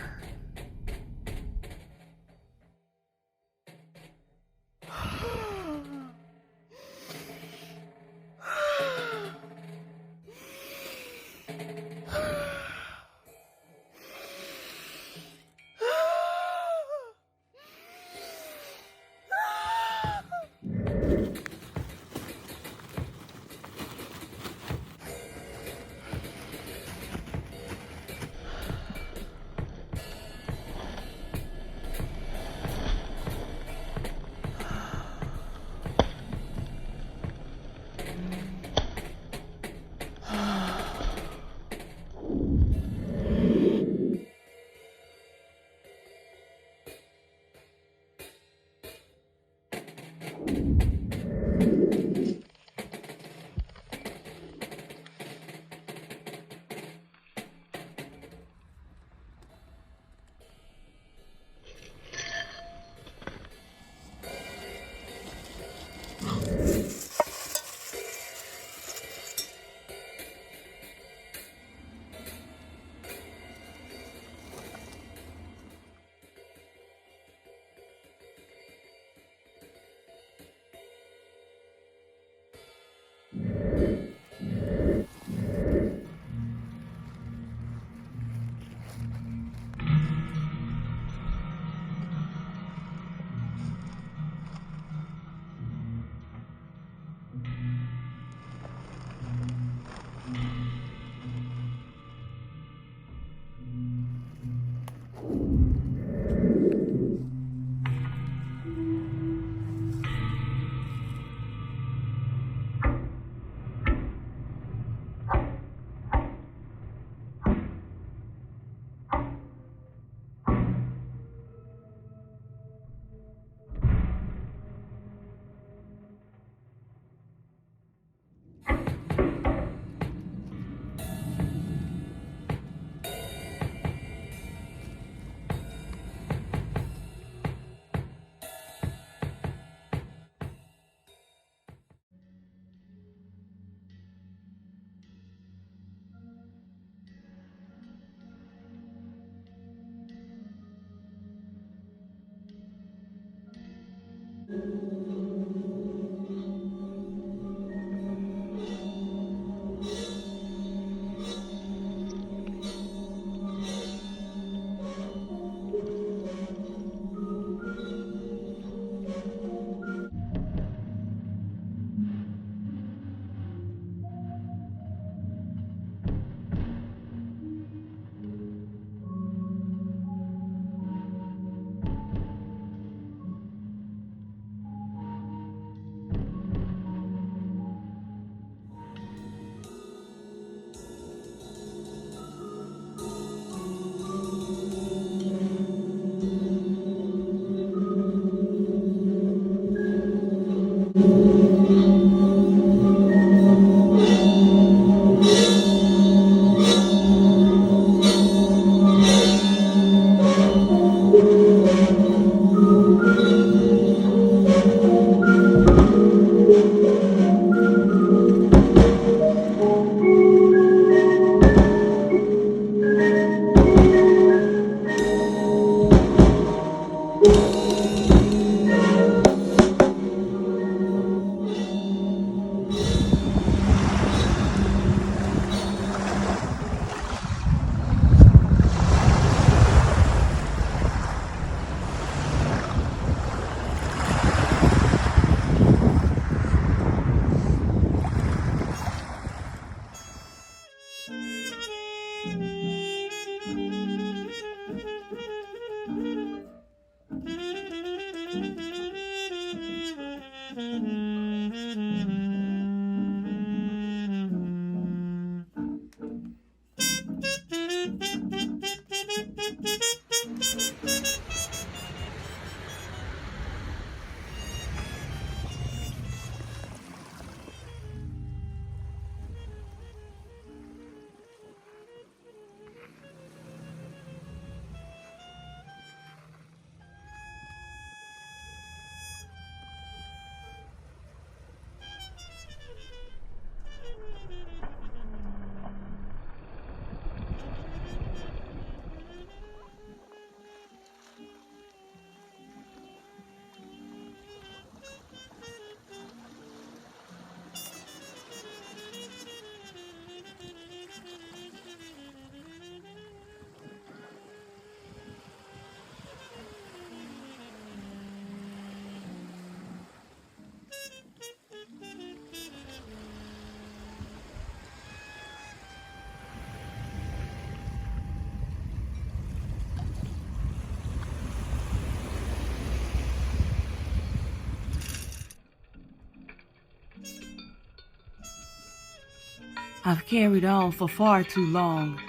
I've carried on for far too long,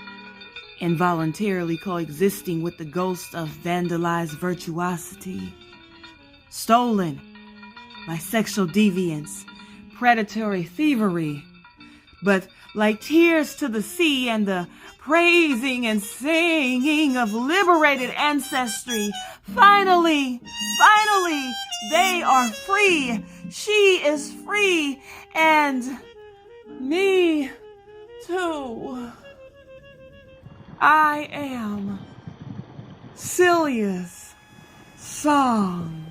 involuntarily coexisting with the ghost of vandalized virtuosity, stolen by sexual deviance, predatory thievery, but like tears to the sea and the praising and singing of liberated ancestry, finally, they are free. She is free, and me too. I am Celia's song.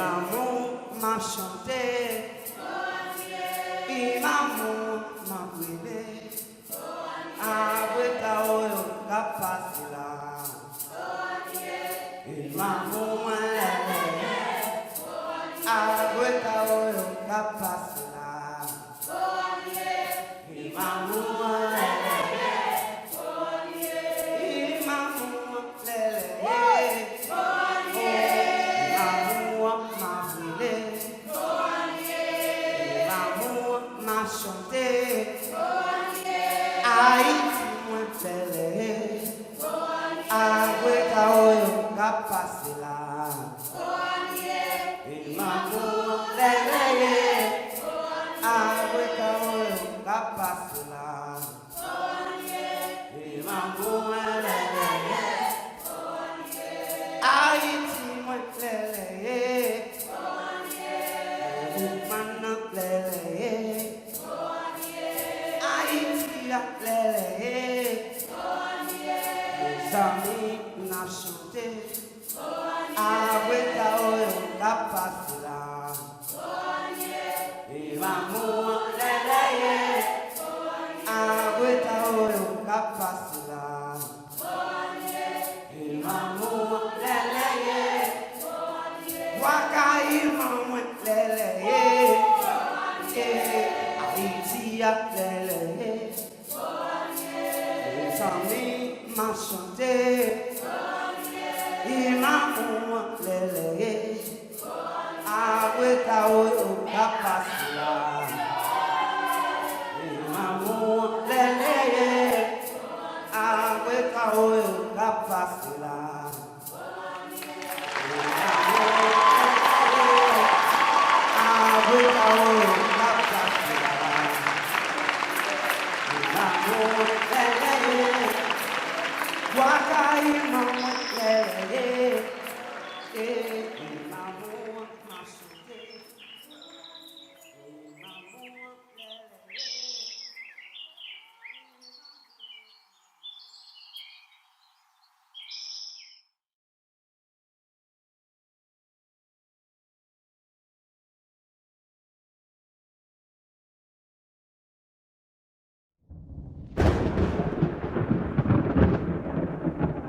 Maman m'a chanté, et maman m'a brûlé. Avec ta oyo capacité là. Et maman m'a lélé. Avec ta oyo capacité là. Et maman m'a lélé. Et maman m'a lélé. Chanter, Haïti moins télé, avec ta oyo capacité là, et maman lélé, avec ta oyo capacité là, et maman lélé, Haïti moins télé, et maman lélé. Les amis n'a chanté avec ta oyo capacité là. Et maman lélé avec ta oyo capacité là. Et maman lélé wakaï maman lélé Haïti a lélé. Les amis m'a chanté, et maman lélé, avec ta oyo capacité là. Et maman lélé, avec ta oyo capacité là. Et maman lélé, avec ta oyo capacité là. Et maman lélé. Wakaï maman lélé, maman m'a chanté, maman lélé.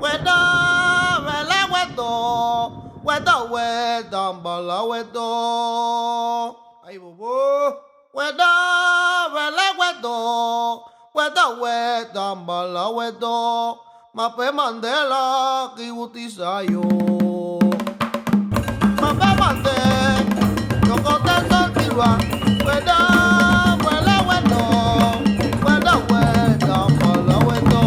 Wedo, wele wedo, mbala wedo. Ay bobo. Wedo, wele wedo, mbala wedo. Mape Mandela kibutisayo. Mape Mande, yokote sokirwa. Wedo, wele wedo, mbala wedo.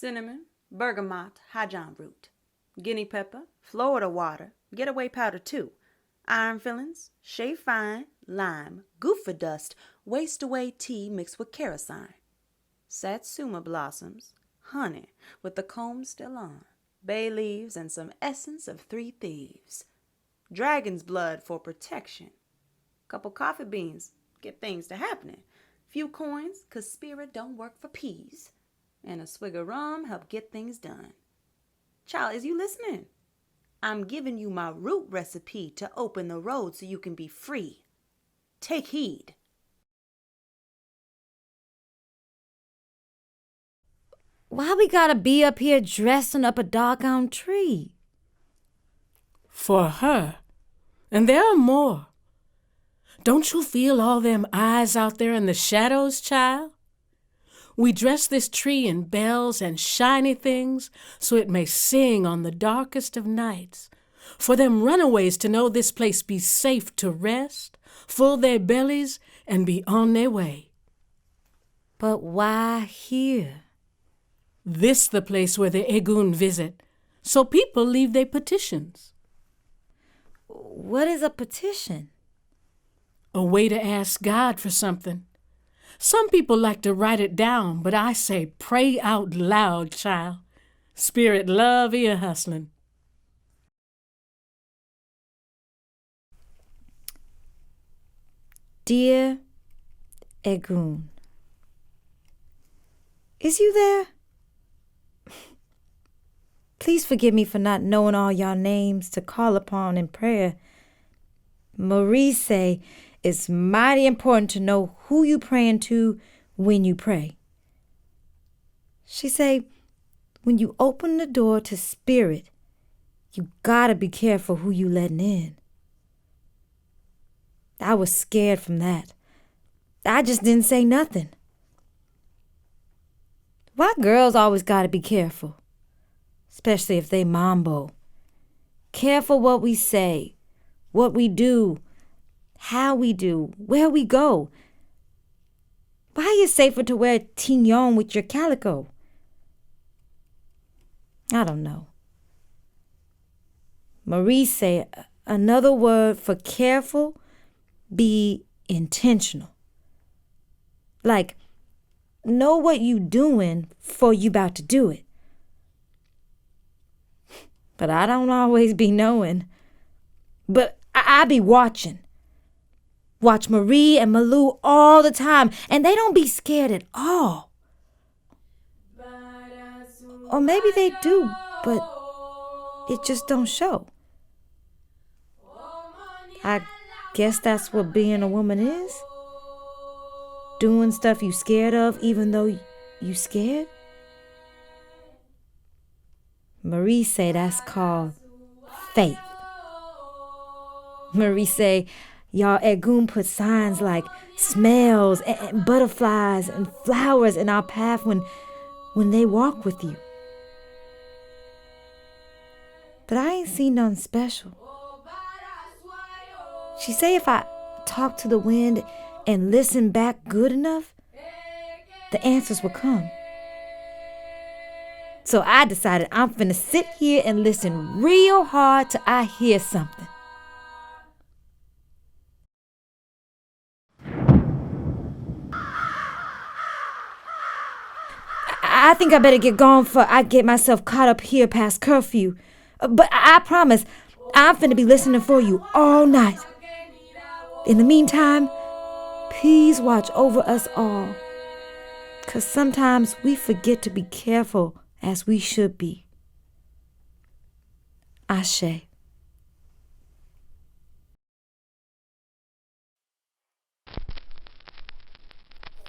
cinnamon, bergamot, Hajan root, guinea pepper, Florida water, getaway powder too, Iron fillings, shea fine, lime, goofa dust, waste away tea mixed with kerosene. Satsuma blossoms, honey with the comb still on, bay leaves and some essence of 3 thieves. Dragon's blood for protection. Couple coffee beans, get things to happening. Few coins, 'cause spirit don't work for peas. And a swig of rum help get things done. Child, is you listening? I'm giving you my root recipe to open the road so you can be free. Take heed. Why we gotta be up here dressing up a doggone tree? For her. And there are more. Don't you feel all them eyes out there in the shadows, child? We dress this tree in bells and shiny things so it may sing on the darkest of nights. For them runaways to know this place be safe to rest, full their bellies, and be on their way. But why here? This the place where the Egun visit, so people leave their petitions. What is a petition? A way to ask God for something. Some people like to write it down, but I say pray out loud, child. Spirit love ear hustling. Dear Egun, is you there? Please forgive me for not knowing all y'all names to call upon in prayer. Marie say it's mighty important to know who you praying to when you pray. She say when you open the door to spirit, you gotta be careful who you letting in. I was scared from that. I just didn't say nothing. Why girls always gotta be careful? Especially if they mambo. Careful what we say, what we do, how we do, where we go. Why are you safer to wear tignon with your calico? I don't know. Marie say another word for careful, be intentional. Like, know what you doing before you about to do it. But I don't always be knowing. But I be watching. Watch Marie and Malou all the time, and they don't be scared at all. Or maybe they do, but it just don't show. I guess that's what being a woman is. Doing stuff you scared of even though you scared. Marie say that's called faith. Marie say y'all Egun put signs like smells and butterflies and flowers in our path when they walk with you. But I ain't seen nothing special. She say if I talk to the wind and listen back good enough, the answers will come. So I decided I'm finna sit here and listen real hard till I hear something. I think I better get gone before I get myself caught up here past curfew. But I promise, I'm finna be listening for you all night. In the meantime, please watch over us all. 'Cause sometimes we forget to be careful as we should be. Ashe.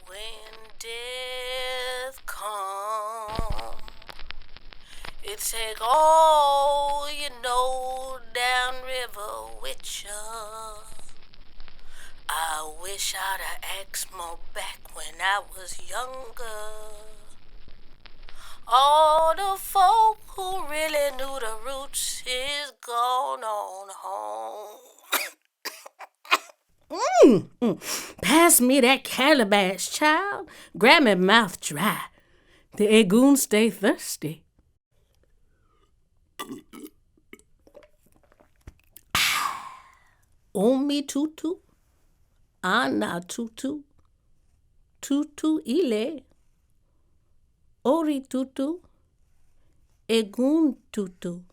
When death comes, it take all you know downriver with you. I wish I'd have asked more back when I was younger. All the folk who really knew the roots is gone on home. Pass me that calabash, child. Grab me mouth dry. The Egun stay thirsty. Omi tutu, ana tutu, tutu ile, ori tutu, egun tutu,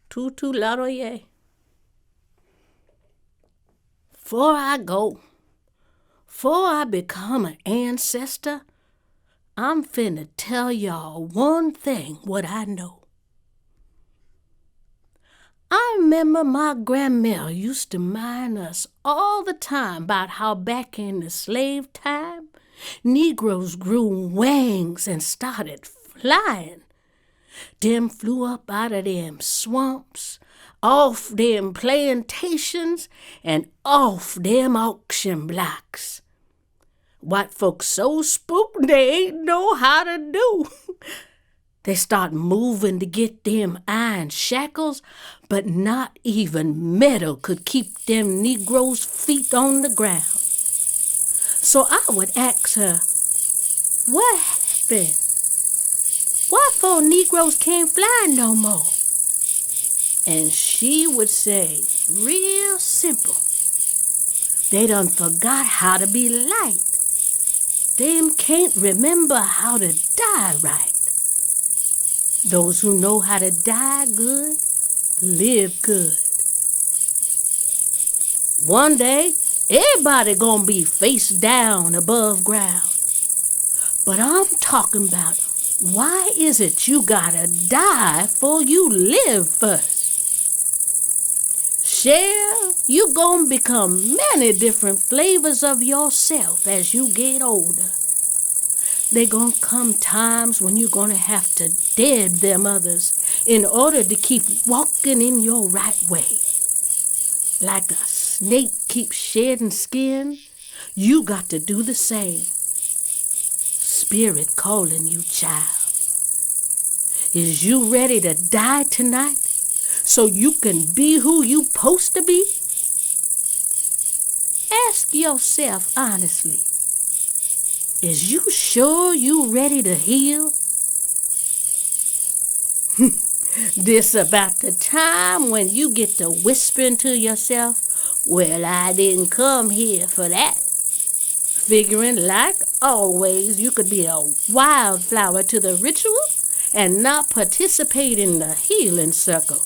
tutu laroye. Before I go, before I become an ancestor, I'm finna tell y'all one thing what I know. I remember my grandmother used to mind us all the time about how back in the slave time, Negroes grew wings and started flying. Them flew up out of them swamps, off them plantations, and off them auction blocks. White folks so spooked they ain't know how to do. They start moving to get them iron shackles, but not even metal could keep them Negroes' feet on the ground. So I would ask her, what happened? Why for Negroes can't fly no more? And she would say, real simple, they done forgot how to be light. Them can't remember how to die right. Those who know how to die good, live good. One day, everybody gonna be face down above ground. But I'm talking about, why is it you gotta die before you live first? Share, you gonna become many different flavors of yourself as you get older. There gonna come times when you're gonna have to dead them others in order to keep walking in your right way. Like a snake keeps shedding skin, you got to do the same. Spirit calling you, child. Is you ready to die tonight so you can be who you supposed to be? Ask yourself honestly, is you sure you ready to heal? This about the time when you get to whispering to yourself, well, I didn't come here for that. Figuring like always you could be a wildflower to the ritual and not participate in the healing circle.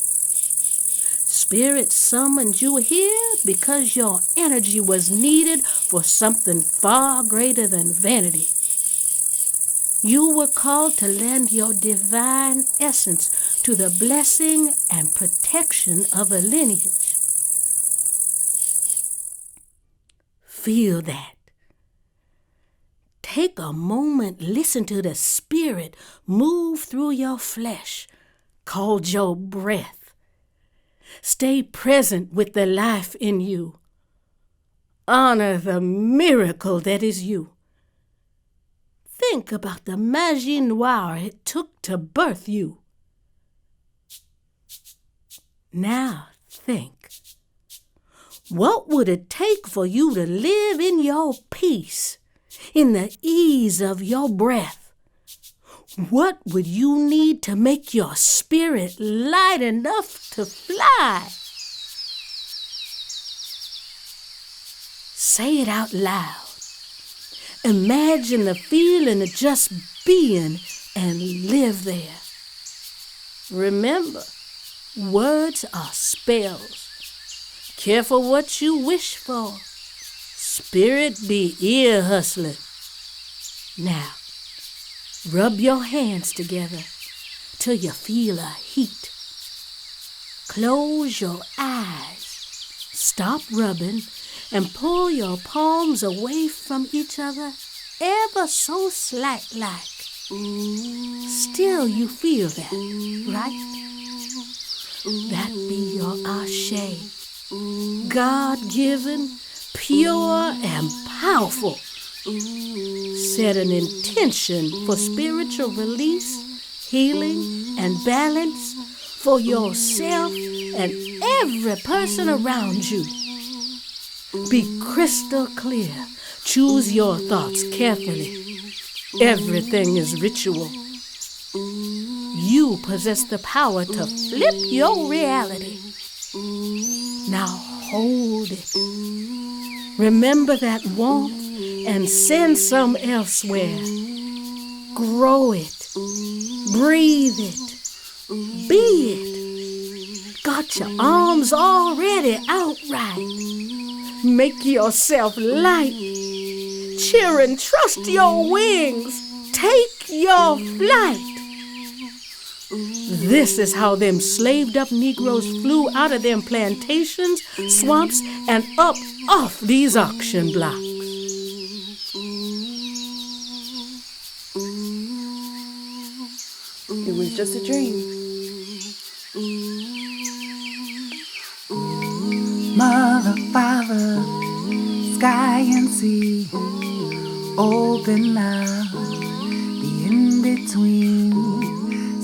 Spirit summoned you here because your energy was needed for something far greater than vanity. You were called to lend your divine essence to the blessing and protection of a lineage. Feel that. Take a moment, listen to the spirit move through your flesh, called your breath. Stay present with the life in you. Honor the miracle that is you. Think about the magie noire it took to birth you. Now think. What would it take for you to live in your peace, in the ease of your breath? What would you need to make your spirit light enough to fly? Say it out loud. Imagine the feeling of just being and live there. Remember, words are spells. Careful what you wish for. Spirit be ear hustling. Now, rub your hands together till you feel a heat. Close your eyes. Stop rubbing and pull your palms away from each other ever so slight like. Still you feel that, right? That be your ashe. God-given, pure and powerful. Set an intention for spiritual release, healing, and balance for yourself and every person around you. Be crystal clear. Choose your thoughts carefully. Everything is ritual. You possess the power to flip your reality. Now hold it. Remember that warmth and send some elsewhere. Grow it. Breathe it. Be it. Got your arms already outright. Make yourself light. Cheer and trust your wings. Take your flight. This is how them slaved up Negroes flew out of them plantations, swamps, and up off these auction blocks. It was just a dream. Mother, Father, sky and sea, open up the in-between.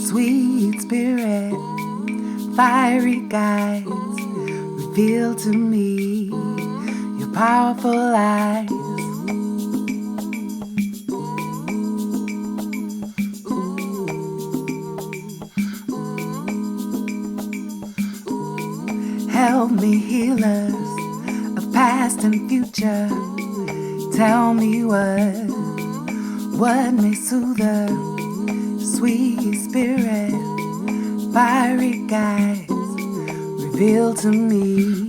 Sweet spirit, fiery guides, reveal to me your powerful eyes. Help me, healers of past and future. Tell me what may soothe her. Sweet spirit, fiery guides, reveal to me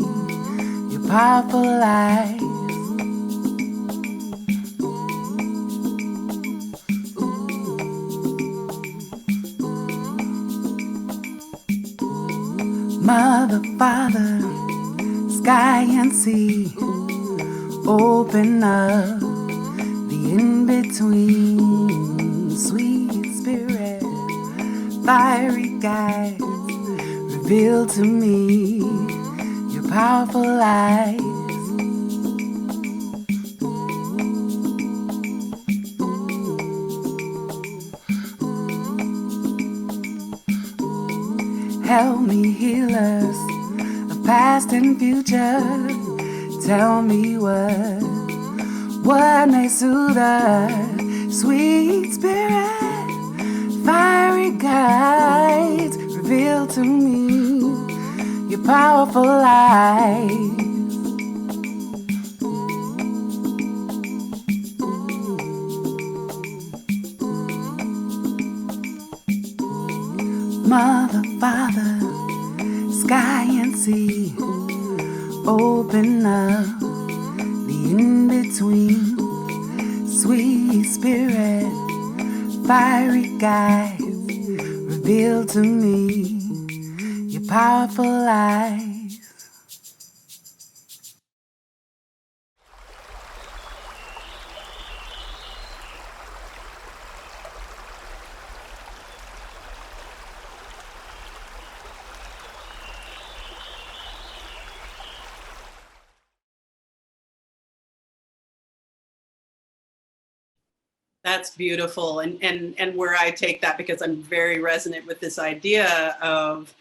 your powerful eyes. Mother, Father, sky and sea, open up the in-between. Sweet spirit, fiery guides, reveal to me your powerful eyes. Help me, healers of past and future. Tell me what may soothe her. Sweet spirit, fiery guides, reveal to me your powerful eyes. Mother, Father, sky and sea, open up the in-between. Sweet spirit, fiery guides, reveal to me your powerful eyes. That's beautiful. And where I take that, because I'm very resonant with this idea of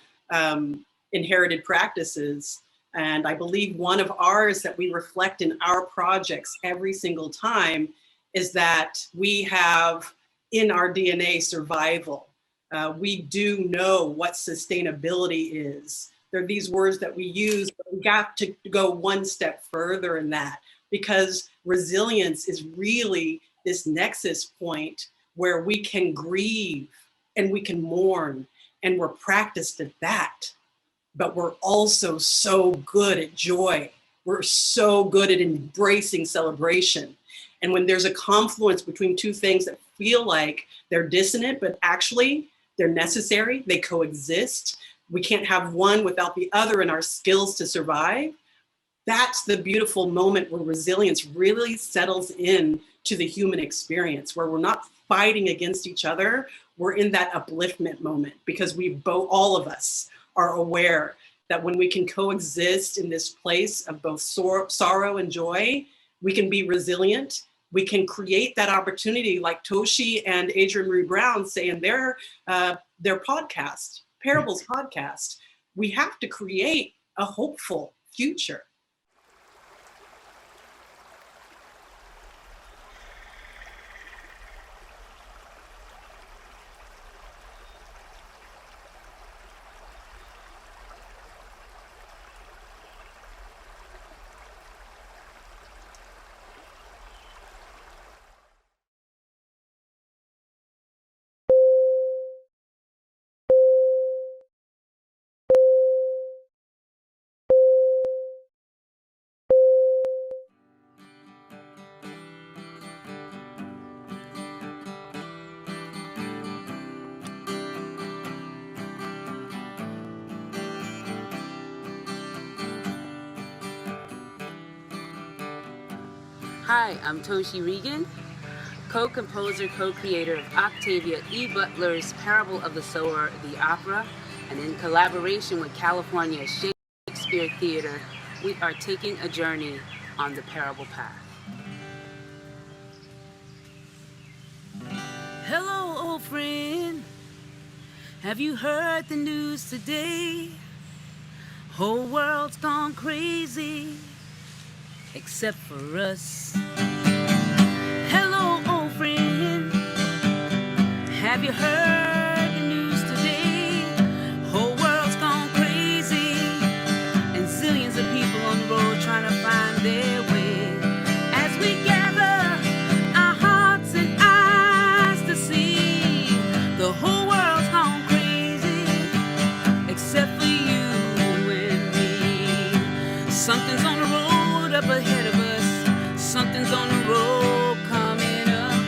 inherited practices. And I believe one of ours that we reflect in our projects every single time is that we have in our DNA survival. We do know what sustainability is. There are these words that we use, but we got to go one step further in that, because resilience is really this nexus point where we can grieve and we can mourn, and we're practiced at that. But we're also so good at joy. We're so good at embracing celebration. And when there's a confluence between two things that feel like they're dissonant, but actually they're necessary, they coexist. We can't have one without the other in our skills to survive. That's the beautiful moment where resilience really settles in to the human experience, where we're not fighting against each other. We're in that upliftment moment, because all of us are aware that when we can coexist in this place of both sorrow and joy, we can be resilient. We can create that opportunity, like Toshi and Adrienne Maree Brown say in their podcast, Parables podcast. We have to create a hopeful future. Hi, I'm Toshi Reagan, co-composer, co-creator of Octavia Butler's Parable of the Sower, the opera, and in collaboration with California Shakespeare Theater, we are taking a journey on the parable path. Hello, old friend. Have you heard the news today? Whole world's gone crazy, except for us. Hello, old friend. Have you heard the news today? Whole world's gone crazy, and zillions of people on the road trying to find their way. As we gather our hearts and eyes to see, the whole world's gone crazy, except for you and me. Something's on the road up ahead of us. Something's on the road coming up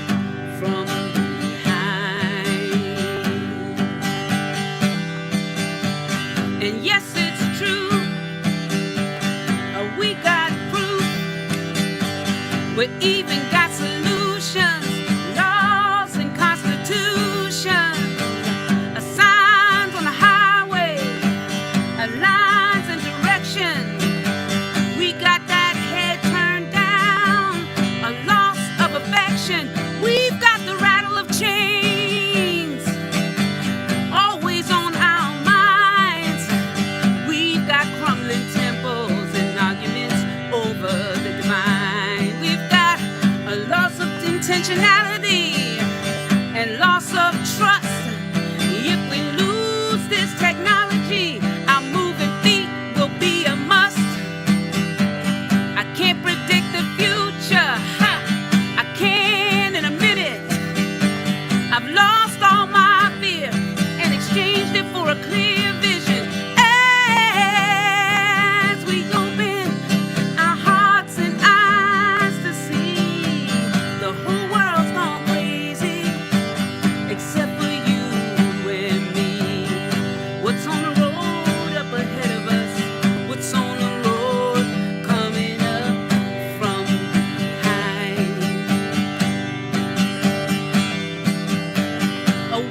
from behind. And yes, it's true, we got proof. We even got solutions, laws and constitutions, signs on the highway, lines and directions. We got that head turned down, a loss of affection. We've got the rattle of chains, always on our minds. We've got crumbling temples and arguments over the divine. We've got a loss of intentionality and loss of trust. If we lose this technology, our moving feet will be a must. I can't predict the future, I can in a minute. I've lost all my fear and exchanged it for a clear vision. As we open our hearts and eyes to see, the whole world's gone crazy, except for you and me. What's on the road up ahead of us? What's on the road coming up from behind?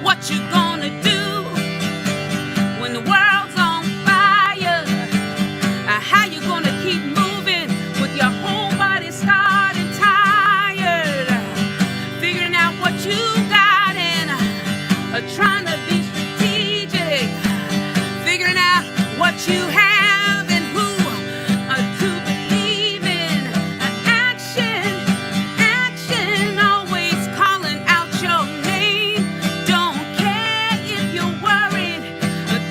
What you gonna do when the world's on fire? How you gonna keep moving with your whole body scarred and tired? Figuring out what you got and trying to be strategic. Figuring out what you have and who to believe in. Action, action, always calling out your name. Don't care if you're worried,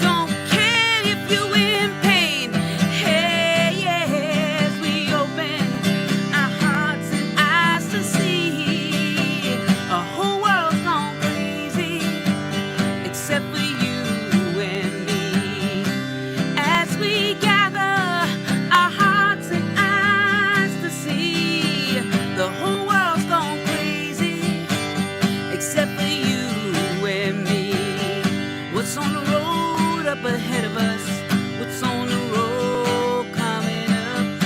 don't care if you're in pain. Hey, yes, we open our hearts and eyes to see a whole world's gone crazy, except for you and me. As we gather our hearts and eyes to see, the whole world's gone crazy, except for you and me. What's on the road up ahead of us? What's on the road coming up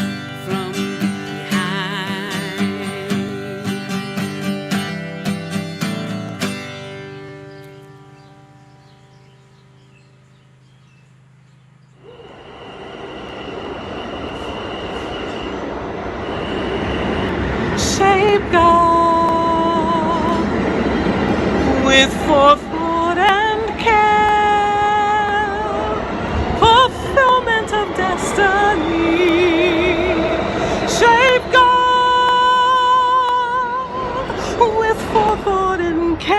from behind? Shape God with forethought and care, fulfillment of destiny. Shape God with forethought and care,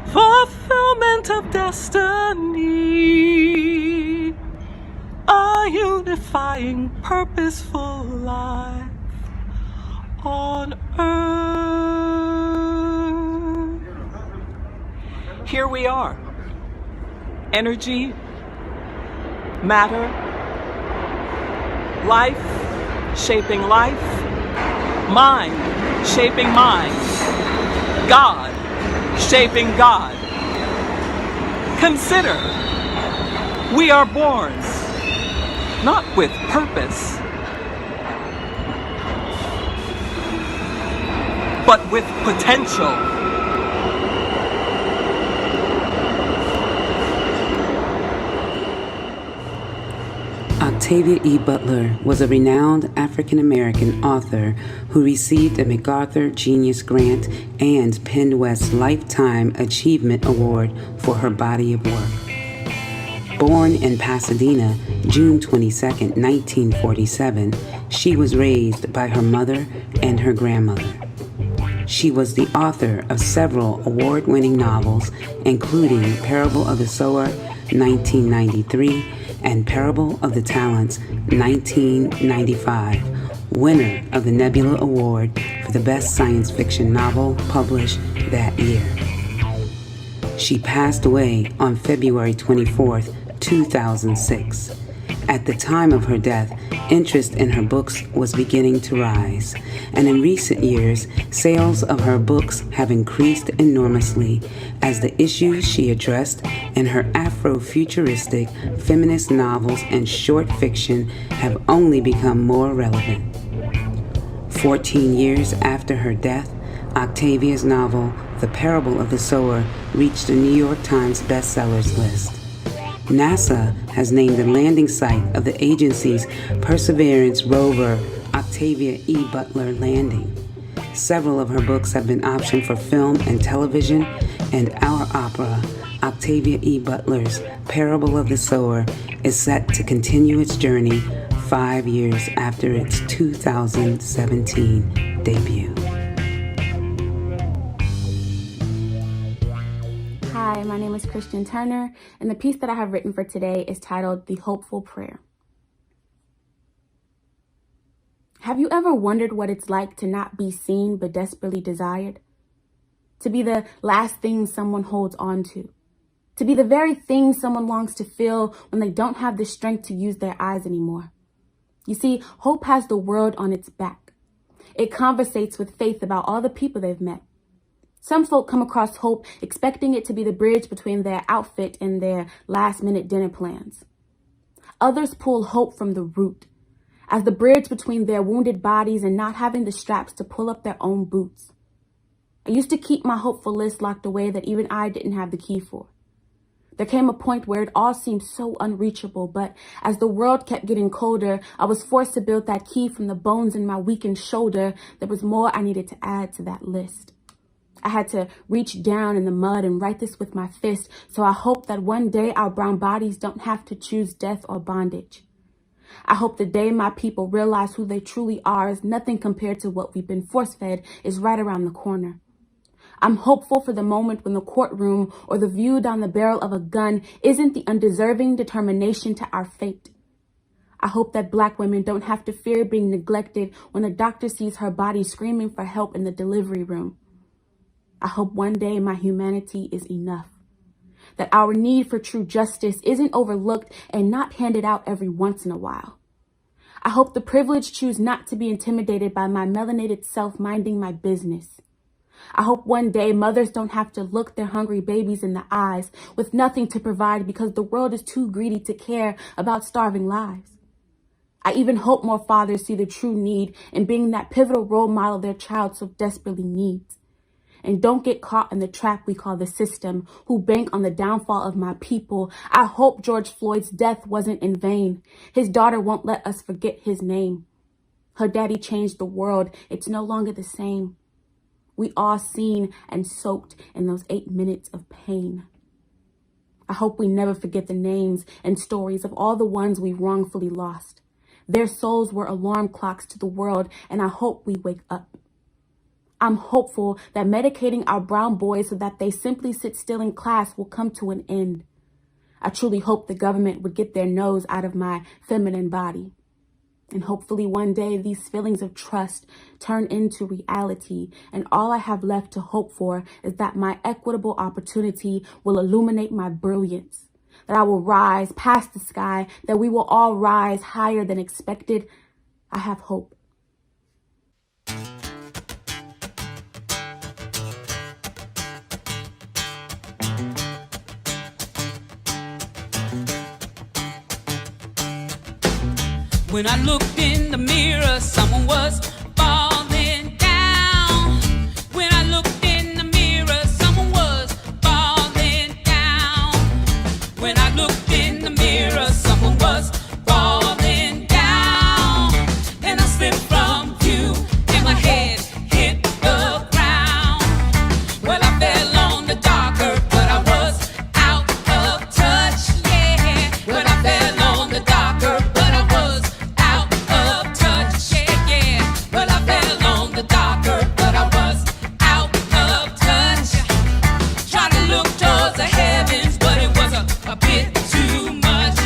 fulfillment of destiny. A unifying, purposeful life on earth. Here we are. Energy, matter, life shaping life, mind shaping mind, God shaping God. Consider, we are born not with purpose, but with potential. Octavia E. Butler was a renowned African-American author who received a MacArthur Genius Grant and Penn West Lifetime Achievement Award for her body of work. Born in Pasadena, June 22, 1947, she was raised by her mother and her grandmother. She was the author of several award-winning novels, including Parable of the Sower, 1993, and Parable of the Talents, 1995, winner of the Nebula Award for the best science fiction novel published that year. She passed away on February 24th, 2006. At the time of her death, interest in her books was beginning to rise, and in recent years, sales of her books have increased enormously as the issues she addressed in her Afro-futuristic feminist novels and short fiction have only become more relevant. 14 years after her death, Octavia's novel, The Parable of the Sower, reached the New York Times bestsellers list. NASA has named the landing site of the agency's Perseverance rover Octavia E. Butler Landing. Several of her books have been optioned for film and television, and our opera, Octavia E. Butler's Parable of the Sower, is set to continue its journey 5 years after its 2017 debut. Hi, my name is Christian Turner, and the piece that I have written for today is titled The Hopeful Prayer. Have you ever wondered what it's like to not be seen but desperately desired? To be the last thing someone holds on to? To be the very thing someone longs to feel when they don't have the strength to use their eyes anymore? You see, hope has the world on its back. It conversates with faith about all the people they've met. Some folk come across hope expecting it to be the bridge between their outfit and their last-minute dinner plans. Others pull hope from the root, as the bridge between their wounded bodies and not having the straps to pull up their own boots. I used to keep my hopeful list locked away that even I didn't have the key for. There came a point where it all seemed so unreachable, but as the world kept getting colder, I was forced to build that key from the bones in my weakened shoulder. There was more I needed to add to that list. I had to reach down in the mud and write this with my fist, so I hope that one day our brown bodies don't have to choose death or bondage. I hope the day my people realize who they truly are is nothing compared to what we've been force-fed is right around the corner. I'm hopeful for the moment when the courtroom or the view down the barrel of a gun isn't the undeserving determination to our fate. I hope that Black women don't have to fear being neglected when a doctor sees her body screaming for help in the delivery room. I hope one day my humanity is enough, that our need for true justice isn't overlooked and not handed out every once in a while. I hope the privileged choose not to be intimidated by my melanated self minding my business. I hope one day mothers don't have to look their hungry babies in the eyes with nothing to provide because the world is too greedy to care about starving lives. I even hope more fathers see the true need in being that pivotal role model their child so desperately needs. And don't get caught in the trap we call the system, who bank on the downfall of my people. I hope George Floyd's death wasn't in vain. His daughter won't let us forget his name. Her daddy changed the world. It's no longer the same. We all seen and soaked in those 8 minutes of pain. I hope we never forget the names and stories of all the ones we wrongfully lost. Their souls were alarm clocks to the world, and I hope we wake up. I'm hopeful that medicating our brown boys so that they simply sit still in class will come to an end. I truly hope the government would get their nose out of my feminine body. And hopefully one day these feelings of trust turn into reality, and all I have left to hope for is that my equitable opportunity will illuminate my brilliance, that I will rise past the sky, that we will all rise higher than expected. I have hope. When I looked in the mirror, someone was falling down. When I looked in the mirror, someone was falling down. Then I slipped from view and my head hit the ground. Well, I fell on the dark earth, but I was out of touch, yeah. Well, I fell on the dark earth, but I was out of touch, yeah, yeah. Well, I fell on the dark earth, but I was out of touch. Tried to look towards the heavens, but it was a bit too much.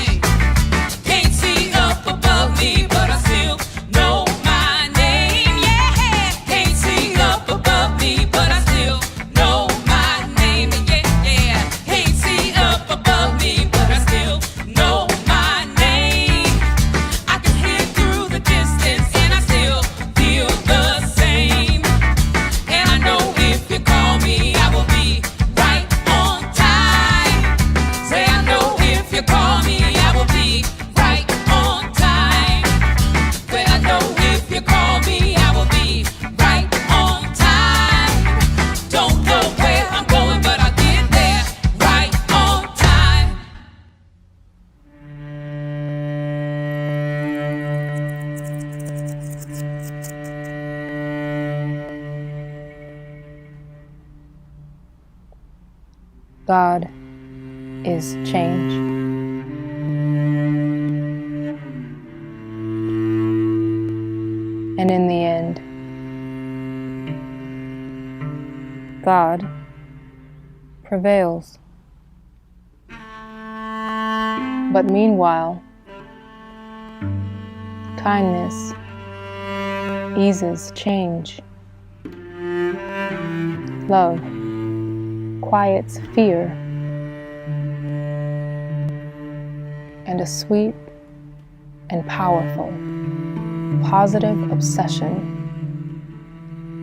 Can't see up above me, but I still know my name, yeah. Can't see up above me, but I still know my name, yeah, yeah. Can't see up above me, but I still know my name. I can hear through the distance, and I still feel the same. And I know if you call me, I will be right on time. Say I know if you call me, I will be right on time. Say I know if you call me, I will be right on time. Don't know where I'm going, but I'll get there right on time. God is change. And in the end, God prevails. But meanwhile, kindness eases change. Love quiets fear. And a sweet and powerful positive obsession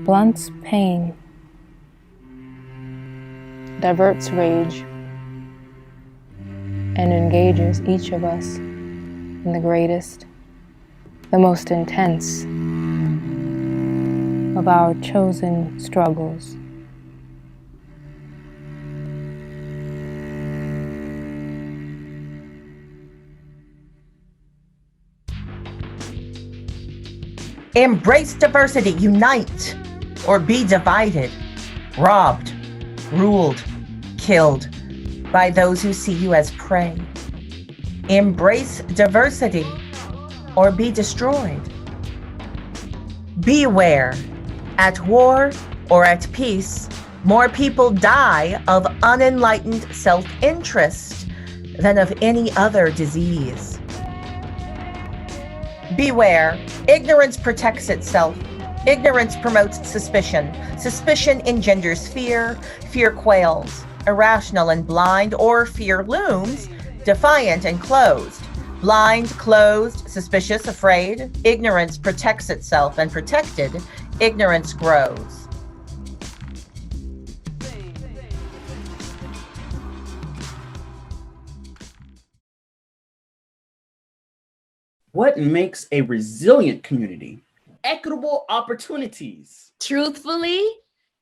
blunts pain, diverts rage, and engages each of us in the greatest, the most intense of our chosen struggles. Embrace diversity, unite, or be divided, robbed, ruled, killed by those who see you as prey. Embrace diversity, or be destroyed. Beware, at war or at peace, more people die of unenlightened self-interest than of any other disease. Beware, ignorance protects itself. Ignorance promotes suspicion. Suspicion engenders fear. Fear quails, irrational and blind, or fear looms, defiant and closed. Blind, closed, suspicious, afraid. Ignorance protects itself, and protected, ignorance grows. What makes a resilient community? Equitable opportunities. Truthfully,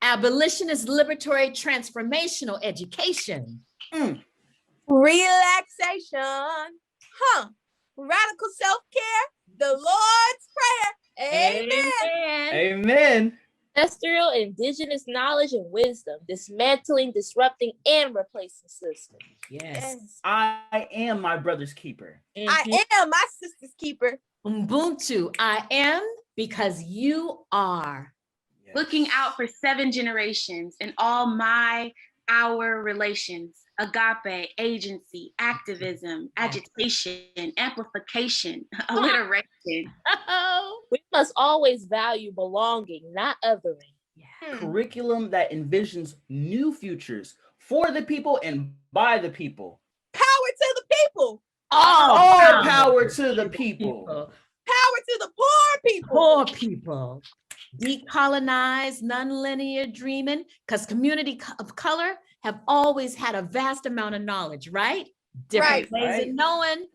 abolitionist liberatory transformational education. Relaxation. Radical self-care. The Lord's Prayer. Amen. Amen. Ancestral indigenous knowledge and wisdom, dismantling, disrupting, and replacing systems. Yes. I am my brother's keeper. I am my sister's keeper. Ubuntu, I am because you are. Yes. Looking out for 7 generations in all our relations. Agape, agency, activism, agitation, amplification, alliteration. We must always value belonging, not othering. Curriculum that envisions new futures for the people and by the people. Power to the people. All power to the people. Power to the poor people. Poor people. Decolonize nonlinear dreaming, because community of color have always had a vast amount of knowledge, right? Different ways of knowing.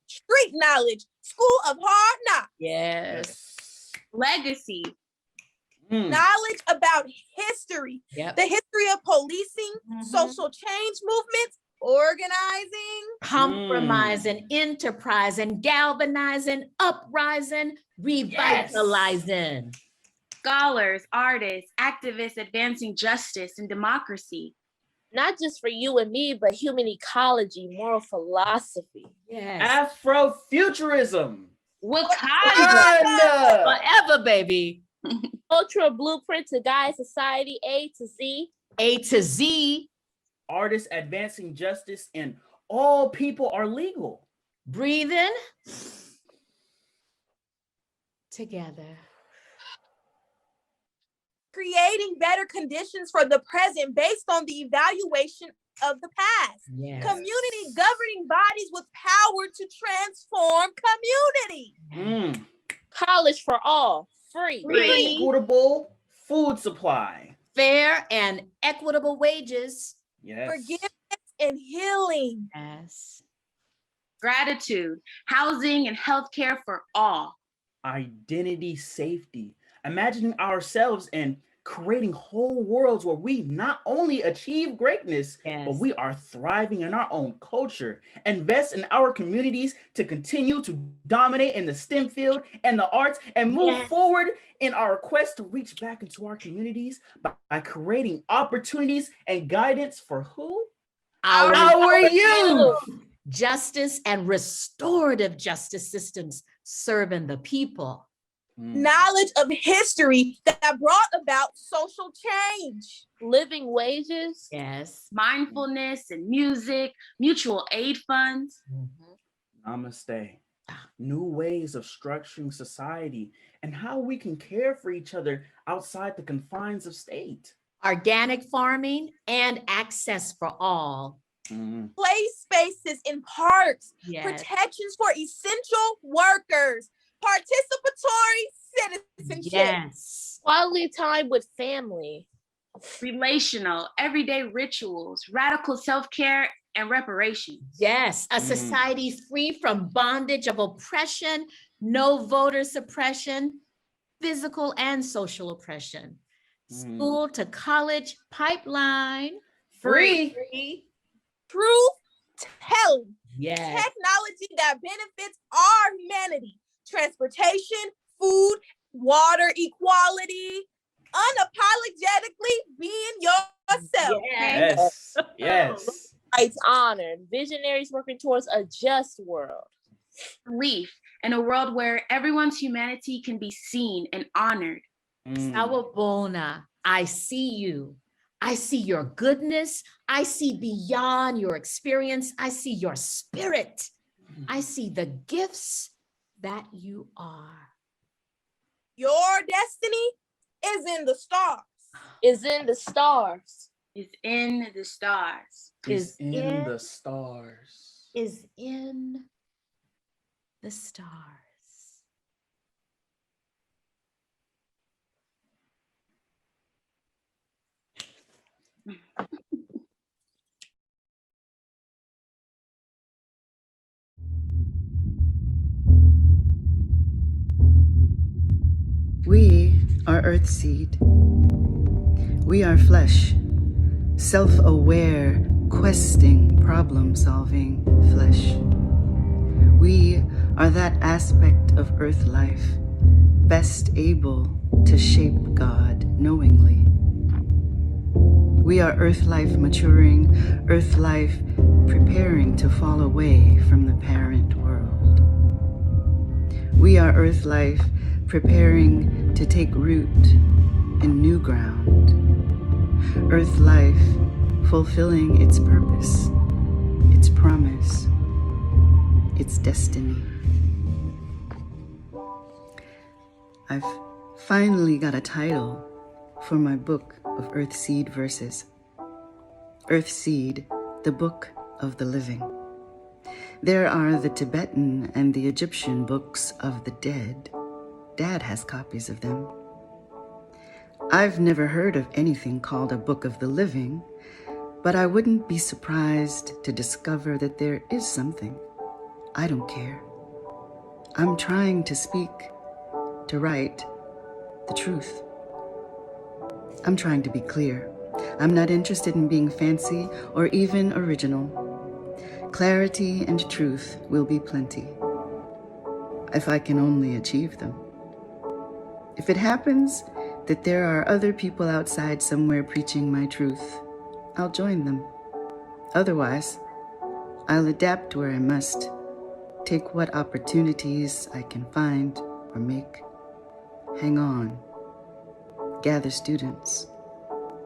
Street knowledge, school of hard knocks. Yes. Legacy. knowledge about history, Yep. the history of policing, social change movements, organizing, compromising, enterprising, galvanizing, uprising, revitalizing. Scholars, artists, activists advancing justice and democracy. Not just for you and me, but human ecology, moral philosophy. Yes. Afrofuturism. Wakanda. Forever, baby. Cultural blueprint to guide society A to Z. A to Z. Artists advancing justice, and all people are legal. Breathe in. Together. creating better conditions for the present based on the evaluation of the past. Yes. Community governing bodies with power to transform community. College for all, free. Equitable food supply. Fair and equitable wages. Yes. Forgiveness and healing. Yes. Gratitude, housing and healthcare for all. Identity safety. Imagining ourselves and creating whole worlds where we not only achieve greatness, but we are thriving in our own culture. Invest in our communities to continue to dominate in the STEM field and the arts, and move forward in our quest to reach back into our communities by creating opportunities and guidance for who? Our youth. Justice and restorative justice systems serving the people. Knowledge of history that brought about social change. Living wages. Yes. Mindfulness and music, mutual aid funds. Namaste. New ways of structuring society and how we can care for each other outside the confines of state. Organic farming and access for all. Play spaces in parks. Yes. Protections for essential workers. Participatory citizenship. Yes. Quality time with family. Relational, everyday rituals, radical self-care and reparations. Yes, a society free from bondage of oppression, no voter suppression, physical and social oppression. School to college pipeline. Free. Truth telling. Yes. Technology that benefits our humanity. Transportation, food, water equality, unapologetically being yourself. Yes. Yes. Rights honored. Visionaries working towards a just world. Belief in a world where everyone's humanity can be seen and honored. Sawabona, I see you. I see your goodness. I see beyond your experience. I see your spirit. I see the gifts that you are. Your destiny is in the stars. Is in the stars. Is in the stars. Is in the stars. Is in the stars. We are Earth Seed. We are flesh, self-aware, questing, problem-solving flesh. We are that aspect of Earth life, best able to shape God knowingly. We are Earth life maturing, Earth life preparing to fall away from the parent world. We are Earth life preparing to take root in new ground. Earth life fulfilling its purpose, its promise, its destiny. I've finally got a title for my book of Earth Seed verses. Earth Seed, the Book of the Living. There are the Tibetan and the Egyptian books of the dead. Dad has copies of them. I've never heard of anything called a Book of the Living, but I wouldn't be surprised to discover that there is something. I don't care. I'm trying to speak, to write the truth. I'm trying to be clear. I'm not interested in being fancy or even original. Clarity and truth will be plenty, if I can only achieve them. If it happens that there are other people outside somewhere preaching my truth, I'll join them. Otherwise, I'll adapt where I must, take what opportunities I can find or make, hang on, gather students,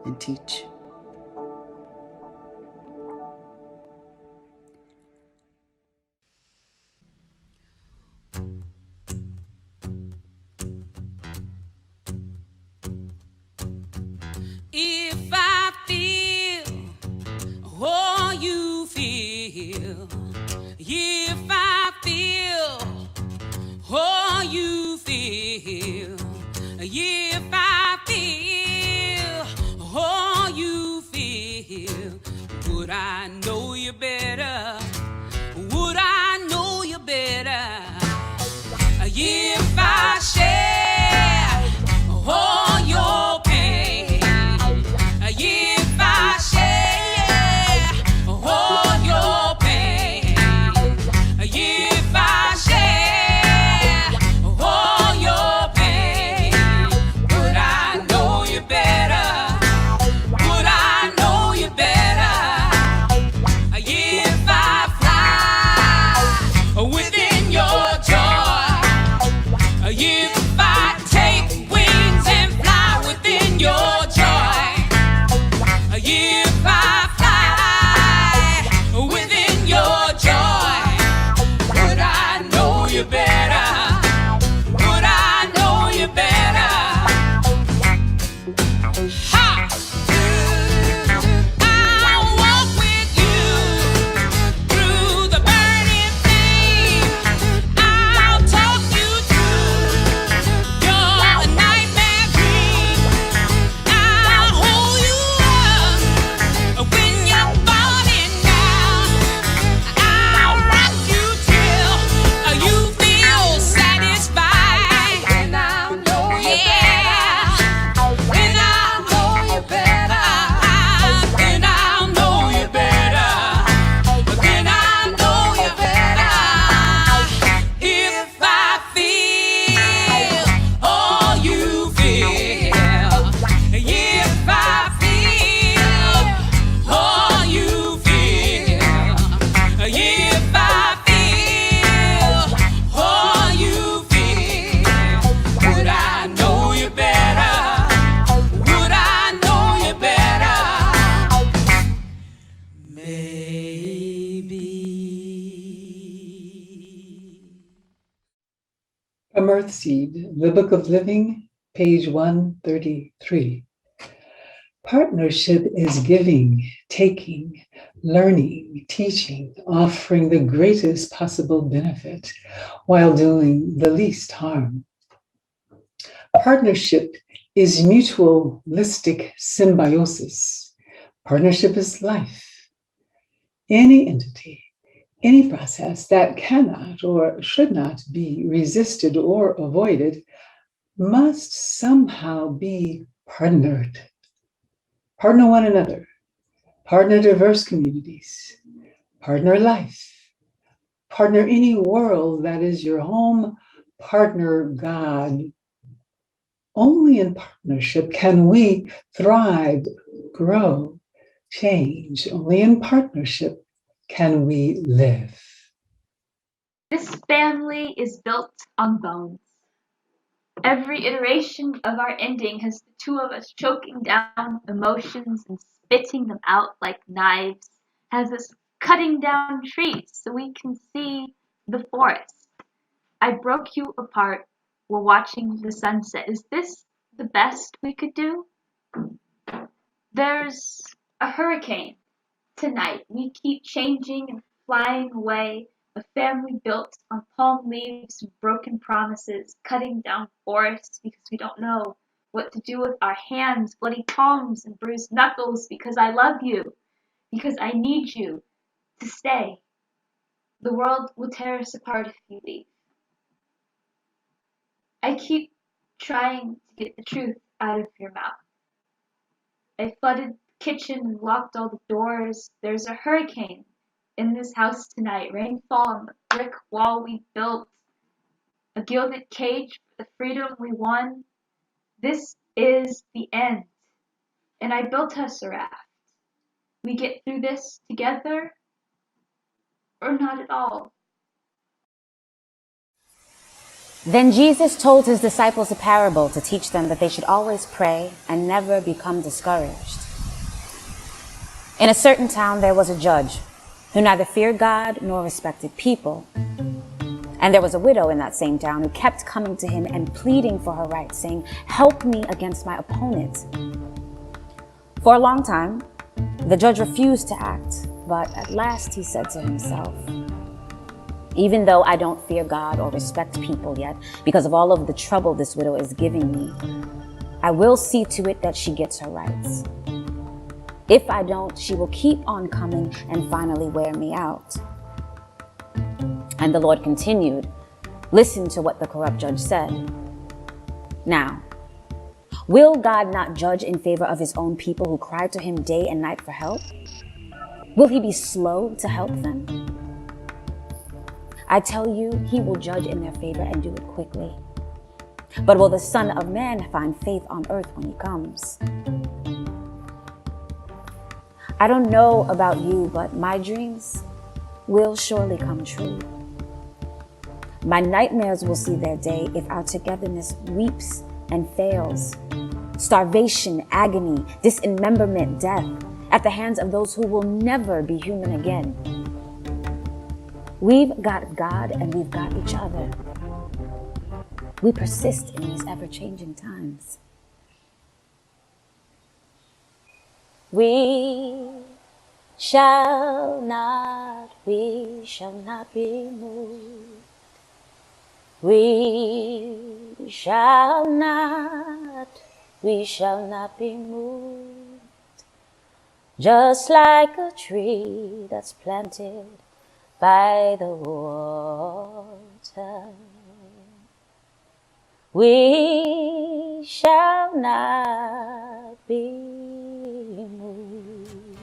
and teach. If I feel all you feel, if I feel all you feel, if I feel all you feel, would I know you better? Would I know you better? If I share all your pain, if I share all your pain, if I share all your pain, would I know you better? Would I know you better? If I fly within your joy, if I take wings and fly within your joy, if I fly within your joy, would I know you better? Would I know you better? Ha! I'll walk with you through the burning flame. I'll talk you through your nightmare dream. I'll hold you up when you're falling down. I'll rock you till you feel satisfied. And I'll know you better. When I'll know you better. Then I'll know you better. Then I'll know you better. If I feel all you feel, if I feel all you feel, if I feel all you feel, would I know you better? Would I know you better? From Earthseed, the Book of Living, page 133. Partnership is giving, taking, learning, teaching, offering the greatest possible benefit while doing the least harm. Partnership is mutualistic symbiosis. Partnership is life. Any entity, any process that cannot or should not be resisted or avoided must somehow be partnered. Partner one another, partner diverse communities, partner life, partner any world that is your home, partner God. Only in partnership can we thrive, grow, change. Only in partnership can we live. This family is built on bones. Every iteration of our ending has the two of us choking down emotions and spitting them out like knives, has us cutting down trees so we can see the forest. I broke you apart while watching the sunset. Is this the best we could do? There's a hurricane tonight. We keep changing and flying away. A family built on palm leaves and broken promises, cutting down forests because we don't know what to do with our hands, bloody palms and bruised knuckles because I love you, because I need you to stay. The world will tear us apart if you leave. I keep trying to get the truth out of your mouth. I flooded the kitchen and locked all the doors. There's a hurricane in this house tonight. Rainfall on the brick wall we built. A gilded cage for the freedom we won. This is the end. And I built us a raft. We get through this together or not at all. Then Jesus told his disciples a parable to teach them that they should always pray and never become discouraged. In a certain town there was a judge who neither feared God nor respected people. And there was a widow in that same town who kept coming to him and pleading for her rights, saying, "Help me against my opponent." For a long time, the judge refused to act, but at last he said to himself, "Even though I don't fear God or respect people yet, because of all of the trouble this widow is giving me, I will see to it that she gets her rights. If I don't, she will keep on coming and finally wear me out." And the Lord continued, "Listen to what the corrupt judge said. Now, will God not judge in favor of his own people who cry to him day and night for help? Will he be slow to help them? I tell you, he will judge in their favor and do it quickly. But will the Son of Man find faith on earth when he comes?" I don't know about you, but my dreams will surely come true. My nightmares will see their day if our togetherness weeps and fails. Starvation, agony, dismemberment, death at the hands of those who will never be human again. We've got God and we've got each other. We persist in these ever-changing times. We shall not be moved. We shall not be moved. Just like a tree that's planted by the water, we shall not be moved.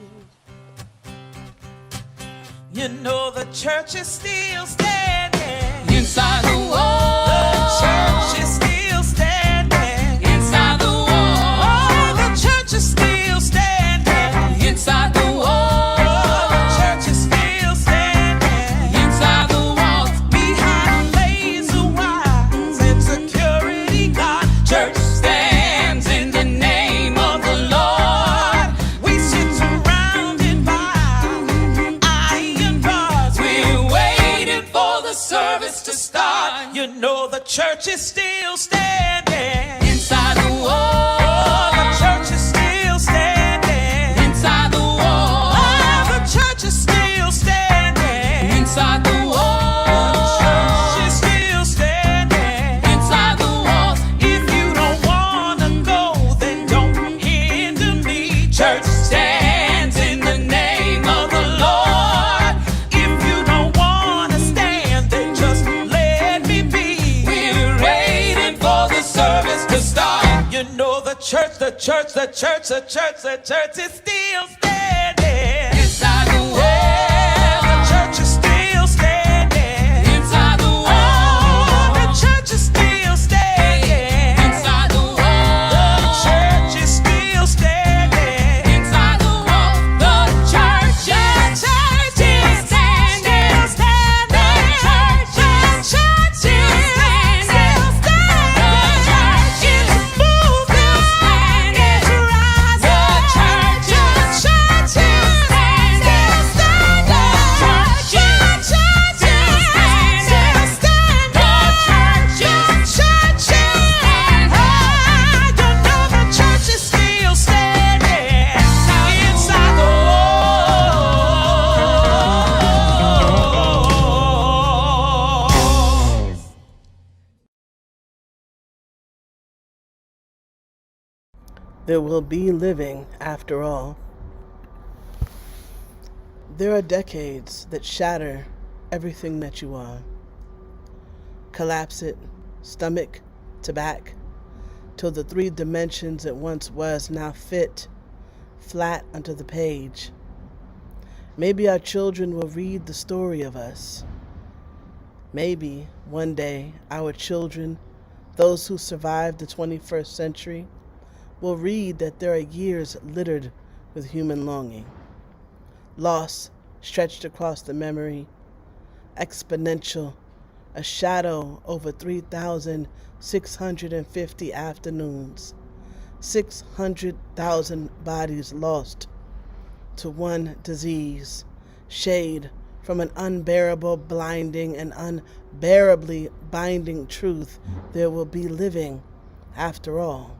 You know the church is still standing inside the wall. The church is still standing inside the wall. Oh, the church is still standing inside the wall. Oh, the church is still standing inside the walls. Behind laser wires and security guard, church stands in the name of the Lord. We sit surrounded by iron bars. We're waiting for the service to start. You know the church is still standing inside the wall. Oh, the church is still standing inside the wall. Oh, the church is still standing inside the wall. The church is still standing inside the walls. If you don't wanna go, then don't hinder me. Church stands in the name of the Lord. If you don't wanna stand, then just let me be. We're waiting for the service to start. You know the church is still standing inside the wall. Yeah, the church is still standing inside the wall. Oh, the church is still standing inside the wall. The church is still standing inside the wall. The church is standing. The church is standing. The church is moving. It's rising. The church is standing. The church is standing. The church is churching. Oh, you know the church is still standing inside the walls. There will be living after all. There are decades that shatter everything that you are. Collapse it, stomach to back, till the 3 dimensions it once was now fit flat onto the page. Maybe our children will read the story of us. Maybe one day our children, those who survived the 21st century, will read that there are years littered with human longing. Loss stretched across the memory, exponential, a shadow over 3,650 afternoons, 600,000 bodies lost to one disease, shade from an unbearable, blinding, and unbearably binding truth. There will be living after all.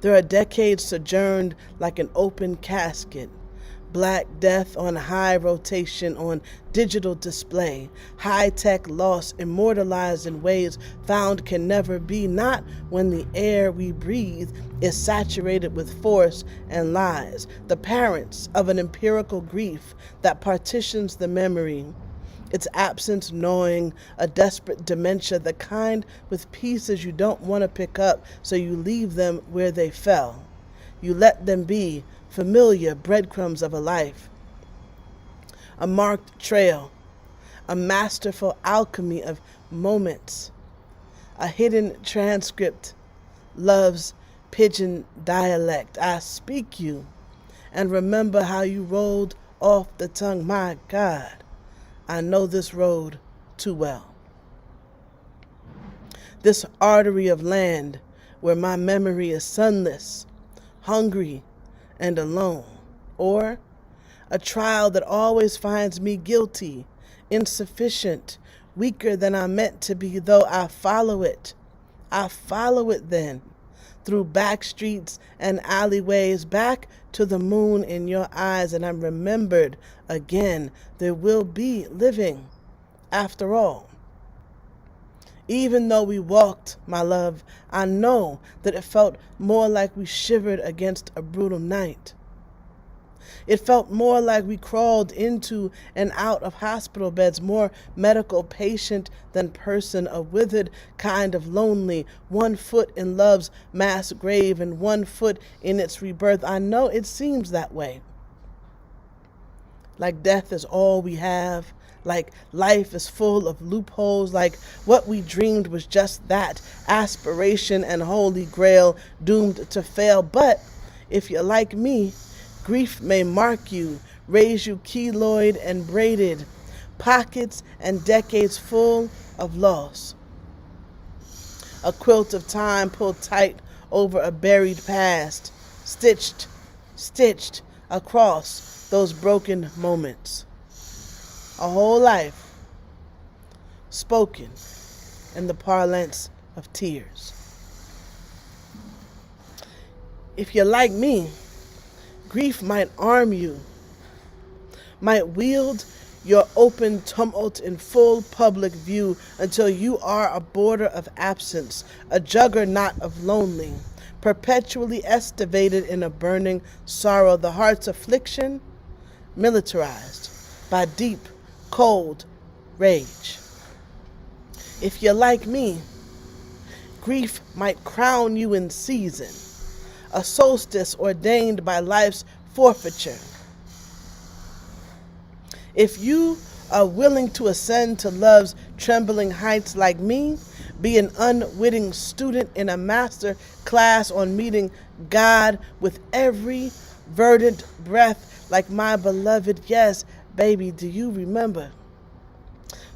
There are decades sojourned like an open casket, Black death on high rotation on digital display, high-tech loss immortalized in ways found can never be, not when the air we breathe is saturated with force and lies, the parents of an empirical grief that partitions the memory, its absence gnawing a desperate dementia, the kind with pieces you don't want to pick up, so you leave them where they fell. You let them be familiar breadcrumbs of a life, a marked trail, a masterful alchemy of moments, a hidden transcript, love's pidgin dialect. I speak you and remember how you rolled off the tongue. My God, I know this road too well. This artery of land where my memory is sunless, hungry, and alone, or a trial that always finds me guilty, insufficient, weaker than I'm meant to be, though I follow it then, through back streets and alleyways, back to the moon in your eyes, and I'm remembered again. There will be living after all. Even though we walked, my love, I know that it felt more like we shivered against a brutal night. It felt more like we crawled into and out of hospital beds, more medical patient than person, a withered kind of lonely, 1 foot in love's mass grave and 1 foot in its rebirth. I know it seems that way. Like death is all we have, like life is full of loopholes, like what we dreamed was just that, aspiration and holy grail doomed to fail. But if you're like me, grief may mark you, raise you keloid and braided, pockets and decades full of loss. A quilt of time pulled tight over a buried past, stitched across those broken moments. A whole life spoken in the parlance of tears. If you're like me, grief might arm you, might wield your open tumult in full public view until you are a border of absence, a juggernaut of lonely, perpetually estivated in a burning sorrow, the heart's affliction militarized by deep, cold rage. If you're like me, grief might crown you in season, a solstice ordained by life's forfeiture. If you are willing to ascend to love's trembling heights like me, be an unwitting student in a master class on meeting God with every verdant breath like my beloved, yes, baby, do you remember?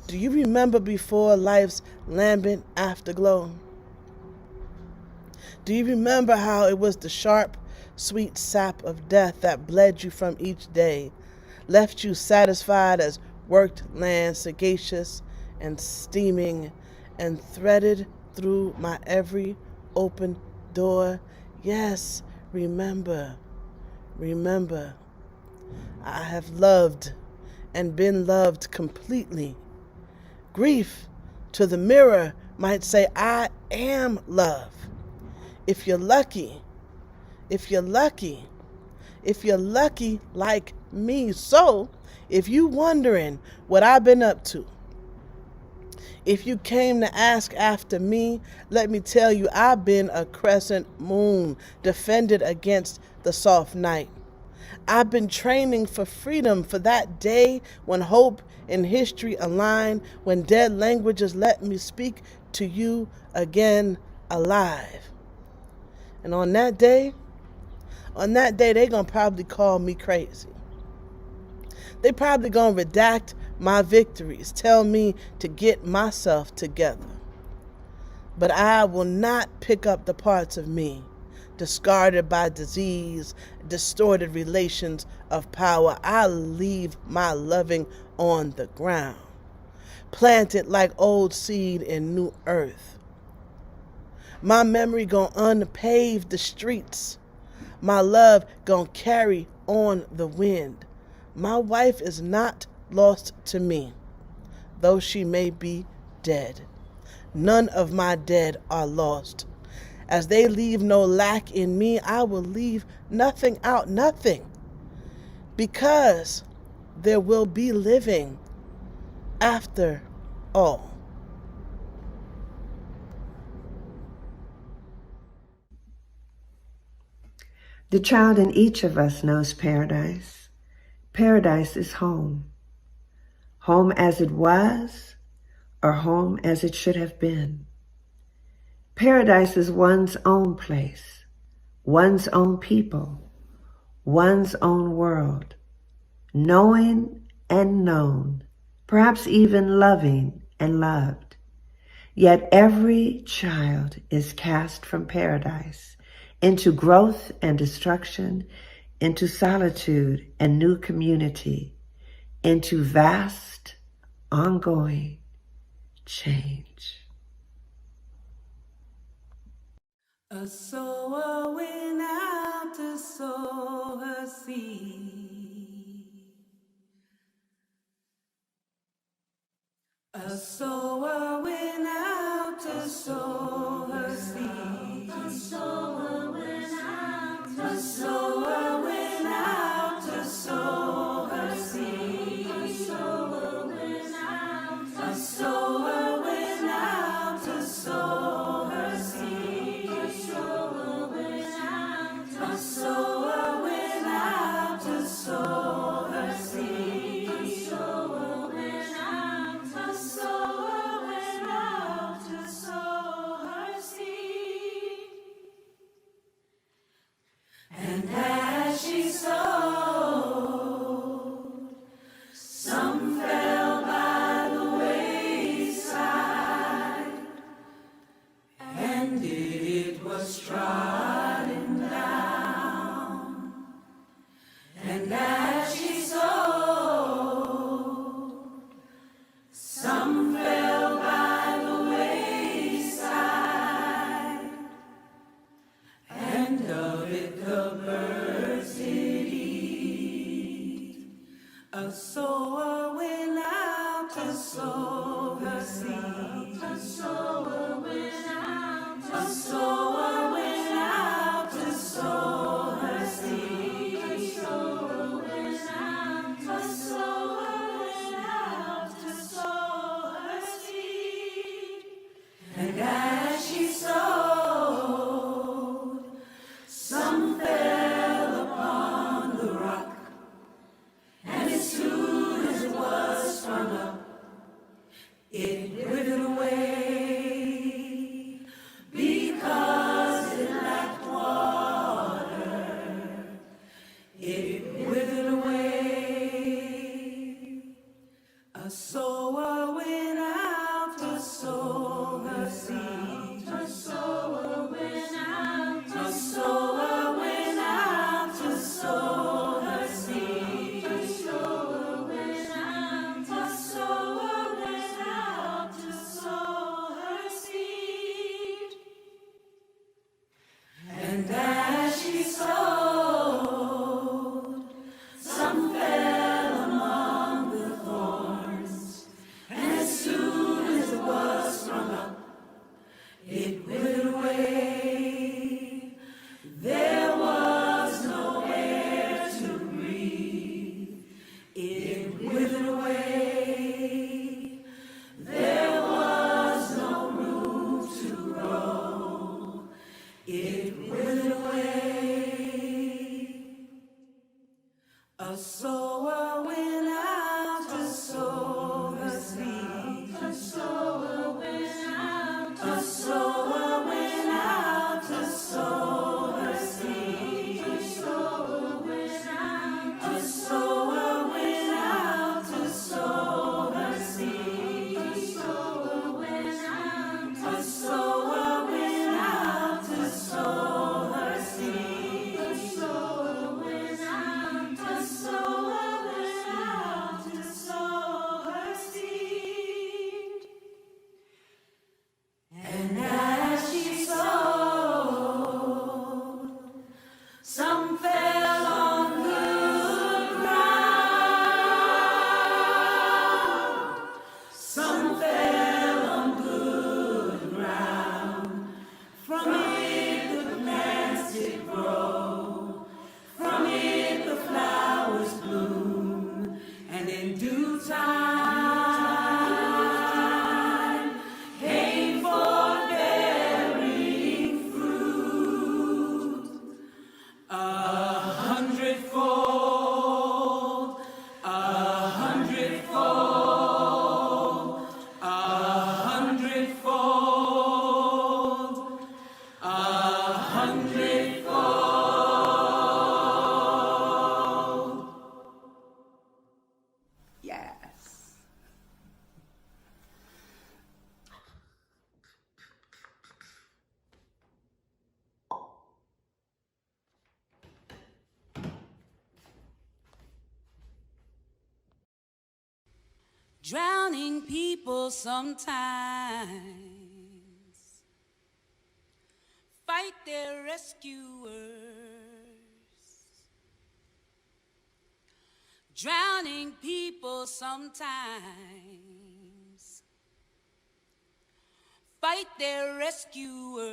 Do you remember before life's lambent afterglow? Do you remember how it was the sharp, sweet sap of death that bled you from each day, left you satisfied as worked land, sagacious and steaming, and threaded through my every open door? Yes, remember. I have loved and been loved completely. Grief to the mirror might say, I am love. If you're lucky like me. So, if you wondering what I've been up to, If you came to ask after me, let me tell you I've been a crescent moon, defended against the soft night. I've been training for freedom, for that day when hope and history align, when dead languages let me speak to you again alive. And on that day, they gonna probably call me crazy. They probably gonna redact my victories, tell me to get myself together. But I will not pick up the parts of me, discarded by disease, distorted relations of power. I'll leave my loving on the ground, planted like old seed in new earth. My memory gon' unpave the streets. My love gon' carry on the wind. My wife is not lost to me, though she may be dead. None of my dead are lost. As they leave no lack in me, I will leave nothing out, nothing. Because there will be living after all. The child in each of us knows paradise. Paradise is home. Home as it was, or home as it should have been. Paradise is one's own place, one's own people, one's own world, knowing and known, perhaps even loving and loved. Yet every child is cast from paradise into growth and destruction, into solitude and new community, into vast, ongoing change. A sower went out to sow her seed. A sower went out to sow her seed. A sower went out to sower went out to sow her seed. A sower went out to sower went out to sow her seed. A sower went out to sower went out to sow her seed. A sower went out to sower went out to sow her seed. And as she sowed, some fell by the wayside, and it was trodden down. And as she sowed, some fell by the wayside, and of it the birds did eat. A sower went out to sow her seed. A sower went out. A sower went out to sow her seed. A sower went out. A sower went out to sow her seed. And as she sowed, some fell upon the rock, and as soon as it was sprung up, it withered away, because due time came for bearing fruit, 100-fold, 100-fold, 100-fold, 100-fold. Yes. Drowning people sometimes fight their rescuers. Drowning people sometimes fight their rescuers.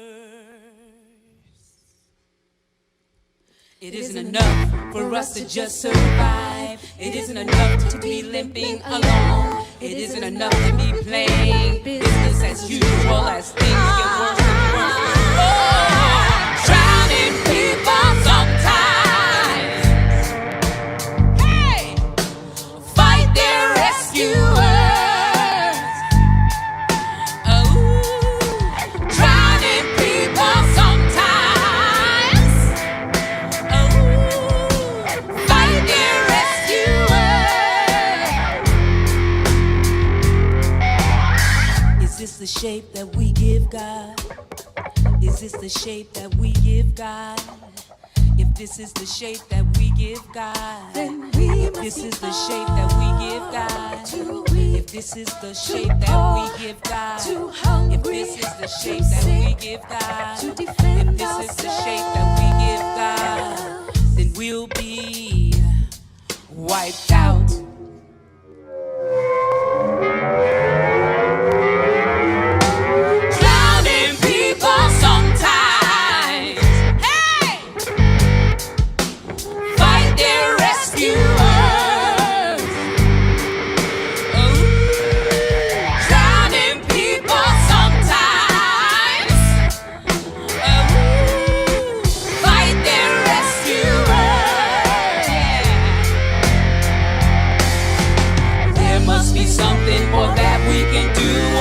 It isn't enough for us to just survive. It isn't enough to be limping alone. It isn't enough to be playing business as usual as things get worse and worse. Oh, drowning people sometimes, hey, fight their rescuers. Oh, drowning people sometimes, fight their rescuers. Is this the shape that we give God? Is this the shape that we give God? If this is the shape that we give God, then if this is the shape that we give God, if this is the shape that we give God, if this is the shape that we give God, if this is the shape that we give God, then we'll be wiped out. Drowning people sometimes, hey, fight their rescuers. Oh, drowning people sometimes, oh, fight their rescuers. There must be something more that we can do.